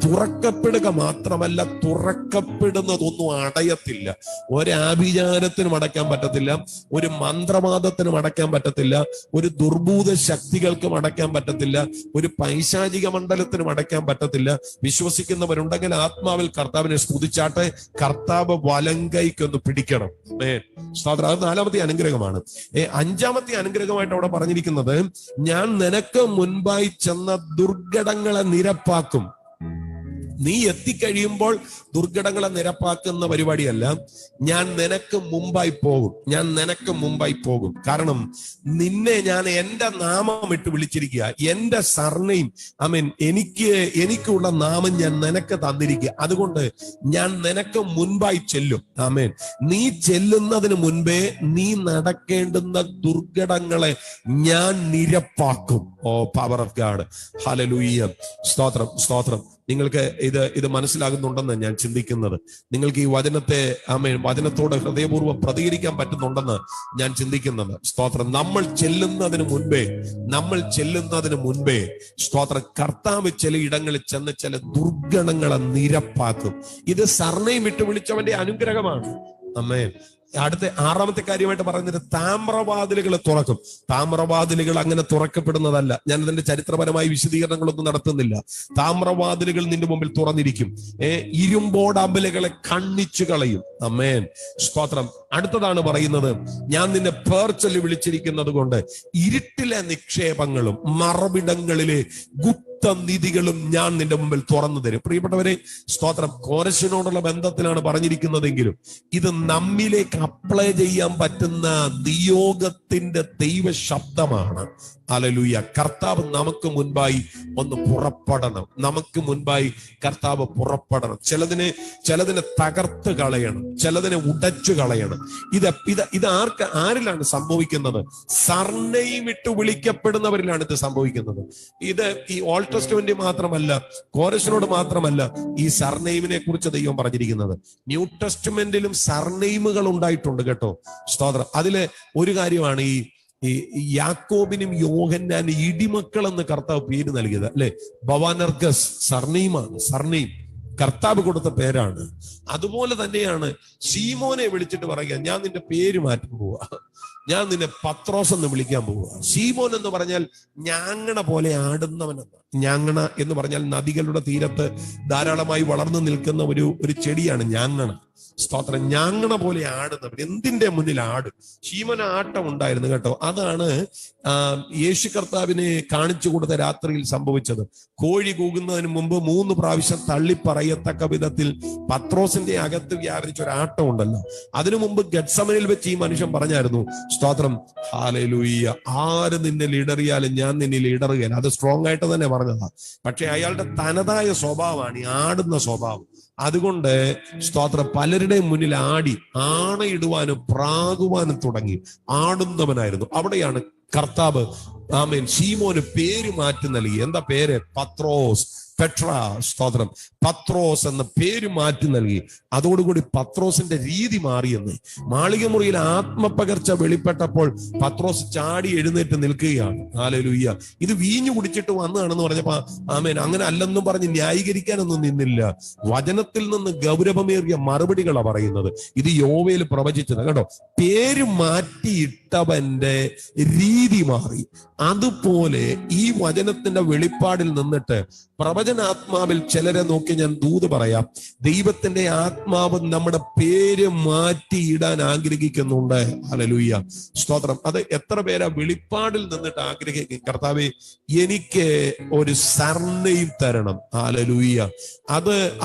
തുറക്കപ്പെടുക മാത്രമല്ല, തുറക്കപ്പെടുന്നതൊന്നും അടയത്തില്ല. ഒരാഭിചാരത്തിനും അടയ്ക്കാൻ പറ്റത്തില്ല, ഒരു മന്ത്രവാദത്തിനും അടയ്ക്കാൻ പറ്റത്തില്ല, ഒരു ദുർഭൂത ശക്തികൾക്കും അടയ്ക്കാൻ പറ്റത്തില്ല, ഒരു പൈശാചിക മണ്ഡലത്തിനും അടയ്ക്കാൻ പറ്റത്തില്ല. വിശ്വസിക്കുന്നവരുണ്ടെങ്കിൽ ആത്മാവിൽ കർത്താവിനെ സ്തുതിച്ചാട്ടെ. കർത്താവ് വലങ്കൈക്കൊന്ന് പിടിക്കണം. സ്തോത്രം. അത് നാലാമത്തെ അനുഗ്രഹമാണ്. അഞ്ചാമത്തെ അനുഗ്രഹമായിട്ട് അവിടെ പറഞ്ഞിരിക്കുന്നത്, ഞാൻ നിനക്ക് മുൻപായി ചെന്ന ദുർഘടങ്ങളെ നിരപ്പാക്കും. നീ എത്തിക്കഴിയുമ്പോൾ ദുർഘടങ്ങളെ നിരപ്പാക്കുന്ന പരിപാടിയല്ല. ഞാൻ നിനക്ക് മുമ്പായി പോകും, ഞാൻ നിനക്ക് മുമ്പായി പോകും. കാരണം നിന്നെ ഞാൻ എന്റെ നാമം ഇട്ട് വിളിച്ചിരിക്കുക, എന്റെ സർനെയിം, എനിക്കുള്ള നാമം ഞാൻ നിനക്ക് തന്നിരിക്കുക. അതുകൊണ്ട് ഞാൻ നിനക്ക് മുൻപായി ചെല്ലും. ആമേൻ. നീ ചെല്ലുന്നതിന് മുൻപേ നീ നടക്കേണ്ടുന്ന ദുർഘടങ്ങളെ ഞാൻ നിരപ്പാക്കും. ഓ, പവർ ഓഫ് ഗാഡ്. ഹല്ലേലൂയ. സ്തോത്രം, സ്തോത്രം. നിങ്ങൾക്ക് ഇത് മനസ്സിലാകുന്നുണ്ടെന്ന് ഞാൻ ചിന്തിക്കുന്നത്. നിങ്ങൾക്ക് ഈ വചനത്തോട് ഹൃദയപൂർവ്വം പ്രതികരിക്കാൻ പറ്റുന്നുണ്ടെന്ന് ഞാൻ ചിന്തിക്കുന്നത്. സ്തോത്രം. നമ്മൾ ചെല്ലുന്നതിന് മുൻപേ സ്തോത്രം, കർത്താവ് ചില ഇടങ്ങളിൽ ചെന്ന് ചില ദുർഗണങ്ങളെ നിരപ്പാക്കും. ഇത് സർനെയിം വിട്ട് വിളിച്ചവന്റെ അനുഗ്രഹമാണ്. ആമേൻ. അടുത്ത 6ാമത്തെ കാര്യമായിട്ട് പറയുന്നത് താമ്രവാതിലുകൾ തുറക്കും. താമ്രവാതിലുകൾ അങ്ങനെ തുറക്കപ്പെടുന്നതല്ല. ഞാൻ അതിന്റെ ചരിത്രപരമായ വിശദീകരണങ്ങളൊന്നും നടത്തുന്നില്ല. താമ്രവാതിലുകൾ നിന്റെ മുമ്പിൽ തുറന്നിരിക്കും. ഇരുമ്പോടമ്പലുകളെ ഖണ്ഡിച്ചു കളയും. ആമേൻ. സ്തോത്രം. അടുത്തതാണ് പറയുന്നത്, ഞാൻ നിന്നെ പേർ ചൊല്ലി വിളിച്ചിരിക്കുന്നത് കൊണ്ട് ഇരുട്ടിലെ നിക്ഷേപങ്ങളും മറവിടങ്ങളിലെ നിധികളും ഞാൻ നിന്റെ മുമ്പിൽ തുറന്നു തരും. പ്രിയപ്പെട്ടവരെ, സ്തോത്രം, കോരശിനോടുള്ള ബന്ധത്തിലാണ് പറഞ്ഞിരിക്കുന്നതെങ്കിലും ഇത് നമ്മിലേക്ക് അപ്ലൈ ചെയ്യാൻ പറ്റുന്ന നിയോഗത്തിന്റെ ദൈവ ശബ്ദമാണ്. ഹല്ലേലൂയ. കർത്താവ് നമുക്ക് മുൻപായി ഒന്ന് പുറപ്പെടണം. നമുക്ക് മുൻപായി കർത്താവ് പുറപ്പെടണം. ചിലതിനെ തകർത്ത് കളയണം, ചിലതിനെ ഉടച്ചു കളയണം. ഇത് ആരിലാണ് സംഭവിക്കുന്നത്? സർനെയിം ഇട്ട് വിളിക്കപ്പെടുന്നവരിലാണ് ഇത് സംഭവിക്കുന്നത്. ഇത് ഈ ഓൾഡ് ടെസ്റ്റ്മെന്റ് മാത്രമല്ല, കോരശിനോട് മാത്രമല്ല ഈ സർനെയിമിനെ കുറിച്ച് ദൈവം പറഞ്ഞിരിക്കുന്നത്. ന്യൂ ടെസ്റ്റ്മെന്റിലും സർനെയിമുകൾ ഉണ്ടായിട്ടുണ്ട് കേട്ടോ. സ്തോത്രം. അതിലെ ഒരു കാര്യമാണ് ഈ യാക്കോബിനും യോഹന്നാനും ഇടിമക്കൾ എന്ന് കർത്താവ് പേര് നൽകിയത്, അല്ലെ? ബവാനർഗസ് സർനെയിമാണ്. സർനെയിം കർത്താവ് കൊടുത്ത പേരാണ്. അതുപോലെ തന്നെയാണ് ശീമോനെ വിളിച്ചിട്ട് പറയുക, ഞാൻ നിന്റെ പേര് മാറ്റാൻ പോവാ, ഞാൻ നിന്നെ പത്രോസ് എന്ന് വിളിക്കാൻ പോവുക. ശീമോൻ എന്ന് പറഞ്ഞാൽ ഞാങ്ങണ പോലെ ആടുന്നവനെന്ന്. ഞാങ്ങണ എന്ന് പറഞ്ഞാൽ നദികളുടെ തീരത്ത് ധാരാളമായി വളർന്നു നിൽക്കുന്ന ഒരു ചെടിയാണ് ഞാങ്ങണ. സ്തോത്രം. ഞാങ്ങണ പോലെ ആടുന്നവൻ. എന്തിന്റെ മുന്നിൽ ആടും? ശീമോന് ആട്ടം ഉണ്ടായിരുന്നു കേട്ടോ. അതാണ് യേശു കർത്താവിനെ കാണിച്ചു കൊടുത്ത രാത്രിയിൽ സംഭവിച്ചത്. കോഴി കൂകുന്നതിന് മുമ്പ് 3 പ്രാവശ്യം തള്ളിപ്പറയത്തക്ക വിധത്തിൽ പത്രോസിന്റെ അകത്ത് വ്യാപരിച്ച ഒരു ആട്ടം ഉണ്ടല്ലോ. അതിനു മുമ്പ് ഗെത്സമനിൽ വെച്ച് ഈ മനുഷ്യൻ പറഞ്ഞായിരുന്നു, സ്തോത്രം, ഹല്ലേലൂയ, ആര് നിന്നിൽ ഇടറിയാലും ഞാൻ നിന്നിൽ ഇടറുകയില്ല. അത് സ്ട്രോങ് ആയിട്ട് തന്നെ പറഞ്ഞതാ. പക്ഷെ അയാളുടെ തനതായ സ്വഭാവമാണ് ഈ ആടുന്ന സ്വഭാവം. അതുകൊണ്ട് സ്തോത്രം, പലരുടെയും മുന്നിൽ ആടി ആണയിടുവാനും പ്രാകുവാനും തുടങ്ങി. ആടുന്നവനായിരുന്നു. അവിടെയാണ് കർത്താവ് ആമേൻ ശീമോന് പേര് മാറ്റി നൽകി. എന്താ പേര്? പത്രോസ്, പെട്ര. സ്തോത്രം. പത്രോസ് എന്ന പേര് മാറ്റി നൽകി. അതോടുകൂടി പത്രോസിന്റെ രീതി മാറിയെന്ന്. മാളികമുറിയിൽ ആത്മപകർച്ച വെളിപ്പെട്ടപ്പോൾ പത്രോസ് ചാടി എഴുന്നേറ്റ് നിൽക്കുകയാണ്. ഹല്ലേലൂയ. ഇത് വീഞ്ഞു കുടിച്ചിട്ട് വന്നതാണെന്ന് പറഞ്ഞപ്പോ ആമേൻ അങ്ങനെ അല്ലെന്നും പറഞ്ഞ് ന്യായീകരിക്കാനൊന്നും നിന്നില്ല. വചനത്തിൽ നിന്ന് ഗൗരവമേറിയ മറുപടികളാണ് പറയുന്നത്. ഇത് യോവേൽ പ്രവചിച്ചത് കേട്ടോ. പേര് മാറ്റിയിട്ടവന്റെ രീതി മാറി. അതുപോലെ ഈ വചനത്തിന്റെ വെളിപ്പാടിൽ നിന്നിട്ട് പ്രവചനാത്മാവിൽ ചിലരെ നോക്കി ഞാൻ ദൂത് പറയാം. ദൈവത്തിന്റെ ആത്മാവ് നമ്മുടെ പേര് മാറ്റിയിടാൻ ആഗ്രഹിക്കുന്നുണ്ട്. ഹല്ലേലൂയ. സ്തോത്രം. അത് എത്ര പേരാ വെളിപ്പാടിൽ നിന്നിട്ട് ആഗ്രഹിക്കും, കർത്താവേ എനിക്ക് ഒരു സർനെയിം തരണം. ഹല്ലേലൂയ.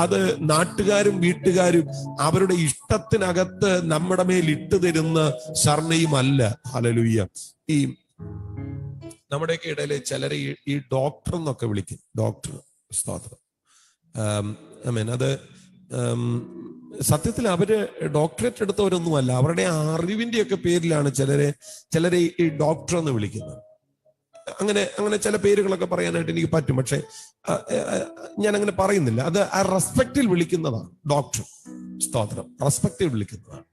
അത് നാട്ടുകാരും വീട്ടുകാരും അവരുടെ ഇഷ്ടത്തിനകത്ത് നമ്മുടെ മേൽ ഇട്ടു തരുന്ന സർനെയിം അല്ല. ഹല്ലേലൂയ. ഈ നമ്മുടെയൊക്കെ ഇടയില് ചിലരെ ഈ ഡോക്ടർ എന്നൊക്കെ വിളിക്കും. ഡോക്ടർ. സ്തോത്രം. അത് സത്യത്തിൽ അവര് ഡോക്ടറേറ്റ് എടുത്തവരൊന്നുമല്ല. അവരുടെ അറിവിന്റെയൊക്കെ പേരിലാണ് ചിലരെ ഈ ഡോക്ടർ എന്ന് വിളിക്കുന്നത്. അങ്ങനെ ചില പേരുകളൊക്കെ പറയാനായിട്ട് എനിക്ക് പറ്റും. പക്ഷെ ഞാൻ അങ്ങനെ പറയുന്നില്ല. അത് ആ റെസ്പെക്റ്റിൽ വിളിക്കുന്നതാണ് ഡോക്ടർ. സ്തോത്രം. റെസ്പെക്റ്റിൽ വിളിക്കുന്നതാണ്.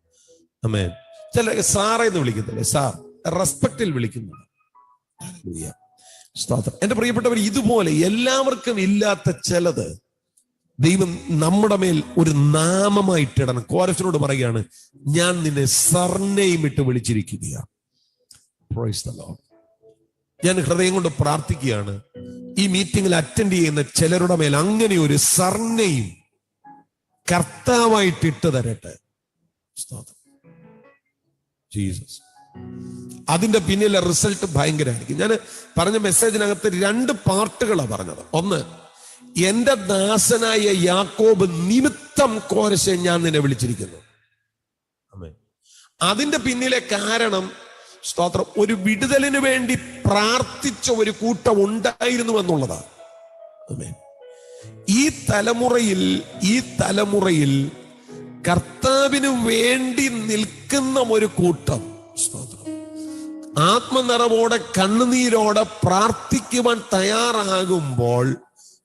ആമേൻ. ചില സാറേ എന്ന് വിളിക്കുന്നില്ലേ? സാർ. റെസ്പെക്റ്റിൽ വിളിക്കുന്നതാണ്. സ്തോത്രം. എന്റെ പ്രിയപ്പെട്ടവർ, ഇതുപോലെ എല്ലാവർക്കും ഇല്ലാത്ത ചിലത് ദൈവം നമ്മുടെ മേൽ ഒരു നാമമായിട്ടിടണം. കോരശിനോട് പറയുകയാണ്, ഞാൻ നിന്നെ സർനെയിം ഇട്ട് വിളിച്ചിരിക്കുകയാണ്. Praise the Lord. ഞാൻ ഹൃദയം കൊണ്ട് പ്രാർത്ഥിക്കുകയാണ്, ഈ മീറ്റിംഗിൽ അറ്റൻഡ് ചെയ്യുന്ന ചിലരുടെ മേൽ അങ്ങനെ ഒരു സർനെയിം കർത്താവായിട്ട് ഇട്ട് തരട്ടെ. സ്തോത്രം. ജീസസ്. അതിന്റെ പിന്നിലെ റിസൾട്ട് ഭയങ്കരമായിരിക്കും. ഞാൻ പറഞ്ഞ മെസ്സേജിനകത്ത് 2 പാർട്ടുകളാണ് പറഞ്ഞത്. ഒന്ന്, എന്റെ ദാസനായ യാക്കോബ് നിമിത്തം കോരശെ ഞാൻ നിന്നെ വിളിച്ചിരിക്കുന്നു. അതിന്റെ പിന്നിലെ കാരണം, സ്തോത്രം, ഒരു വിടുതലിന് വേണ്ടി പ്രാർത്ഥിച്ച ഒരു കൂട്ടം ഉണ്ടായിരുന്നു എന്നുള്ളതാണ്. ഈ തലമുറയിൽ കർത്താവിന് വേണ്ടി നിൽക്കുന്ന ഒരു കൂട്ടം, സ്തോത്രം, ആത്മനിറവോടെ കണ്ണുനീരോടെ പ്രാർത്ഥിക്കുവാൻ തയ്യാറാകുമ്പോൾ,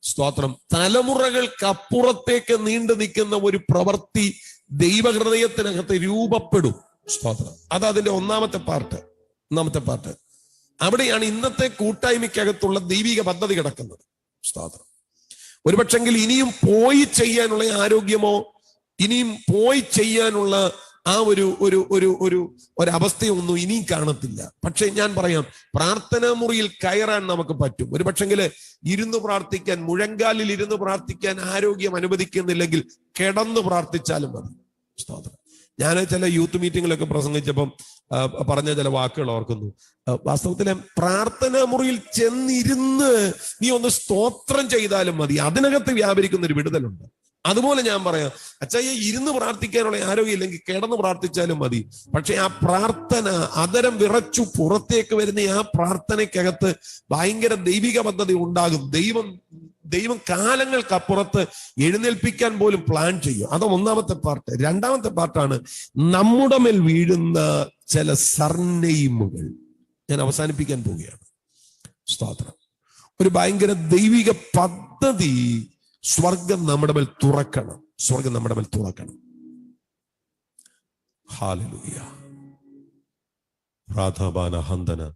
സ്തോത്രം, തലമുറകൾക്കപ്പുറത്തേക്ക് നീണ്ടു നിൽക്കുന്ന ഒരു പ്രവൃത്തി ദൈവഹൃദയത്തിനകത്ത് രൂപപ്പെടും. സ്തോത്രം. അത് അതിന്റെ ഒന്നാമത്തെ പാർട്ട്. അവിടെയാണ് ഇന്നത്തെ കൂട്ടായ്മയ്ക്കകത്തുള്ള ദൈവിക പദ്ധതി കിടക്കുന്നത്. സ്തോത്രം. ഒരുപക്ഷെങ്കിൽ ഇനിയും പോയി ചെയ്യാനുള്ള ആരോഗ്യമോ ഇനിയും പോയി ചെയ്യാനുള്ള ആ ഒരവസ്ഥയൊന്നും ഇനിയും കാണത്തില്ല. പക്ഷെ ഞാൻ പറയാം, പ്രാർത്ഥനാ മുറിയിൽ കയറാൻ നമുക്ക് പറ്റും. ഒരുപക്ഷെങ്കിൽ ഇരുന്ന് പ്രാർത്ഥിക്കാൻ, മുഴങ്കാലിൽ ഇരുന്ന് പ്രാർത്ഥിക്കാൻ ആരോഗ്യം അനുവദിക്കുന്നില്ലെങ്കിൽ കിടന്ന് പ്രാർത്ഥിച്ചാലും മതി. സ്തോത്രം. ഞാൻ ചില യൂത്ത് മീറ്റിങ്ങിലൊക്കെ പ്രസംഗിച്ചപ്പം പറഞ്ഞ ചില വാക്കുകൾ ഓർക്കുന്നു. വാസ്തവത്തിലെ പ്രാർത്ഥനാ മുറിയിൽ ചെന്നിരുന്ന് നീ ഒന്ന് സ്തോത്രം ചെയ്താലും മതി, അതിനകത്ത് വ്യാപരിക്കുന്ന ഒരു വിടുതലുണ്ട്. അതുപോലെ ഞാൻ പറയാം, അച്ചായ ഇരുന്ന് പ്രാർത്ഥിക്കാനുള്ള ആരോഗ്യം ഇല്ലെങ്കിൽ കിടന്ന് പ്രാർത്ഥിച്ചാലും മതി. പക്ഷെ ആ പ്രാർത്ഥന അതരം വിറച്ചു പുറത്തേക്ക് വരുന്ന ആ പ്രാർത്ഥനയ്ക്കകത്ത് ഭയങ്കര ദൈവിക പദ്ധതി ഉണ്ടാകും. ദൈവം കാലങ്ങൾക്കപ്പുറത്ത് എഴുന്നേൽപ്പിക്കാൻ പോലും പ്ലാൻ ചെയ്യും. അത് ഒന്നാമത്തെ പാർട്ട്. രണ്ടാമത്തെ പാർട്ടാണ് നമ്മുടെ മേൽ വീഴുന്ന ചില സർനെയിമുകൾ. ഞാൻ അവസാനിപ്പിക്കാൻ പോവുകയാണ്. സ്തോത്രം. ഒരു ഭയങ്കര ദൈവിക പദ്ധതി സ്വർഗം നമ്മുടെ മേൽ തുറക്കണം. ഹല്ലേലൂയ. പ്രാർത്ഥന ഹന്തന.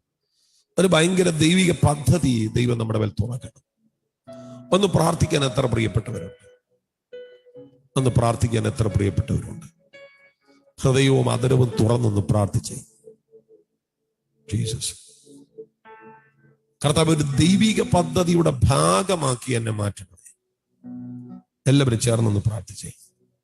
ഒരു ഭയങ്കര ദൈവിക പദ്ധതി ദൈവം നമ്മുടെ മേൽ തുറക്കണം. ഒന്ന് പ്രാർത്ഥിക്കാൻ എത്ര പ്രിയപ്പെട്ടവരുണ്ട്. ഹൃദയവും അതരവും തുറന്നൊന്ന് പ്രാർത്ഥിച്ചേ. ജീസസ് കർത്താവ് ഒരു ദൈവിക പദ്ധതിയുടെ ഭാഗമാക്കി എന്നെ മാറ്റണം. എല്ലാവരും ചേർന്നൊന്ന് പ്രാർത്ഥിച്ചേ.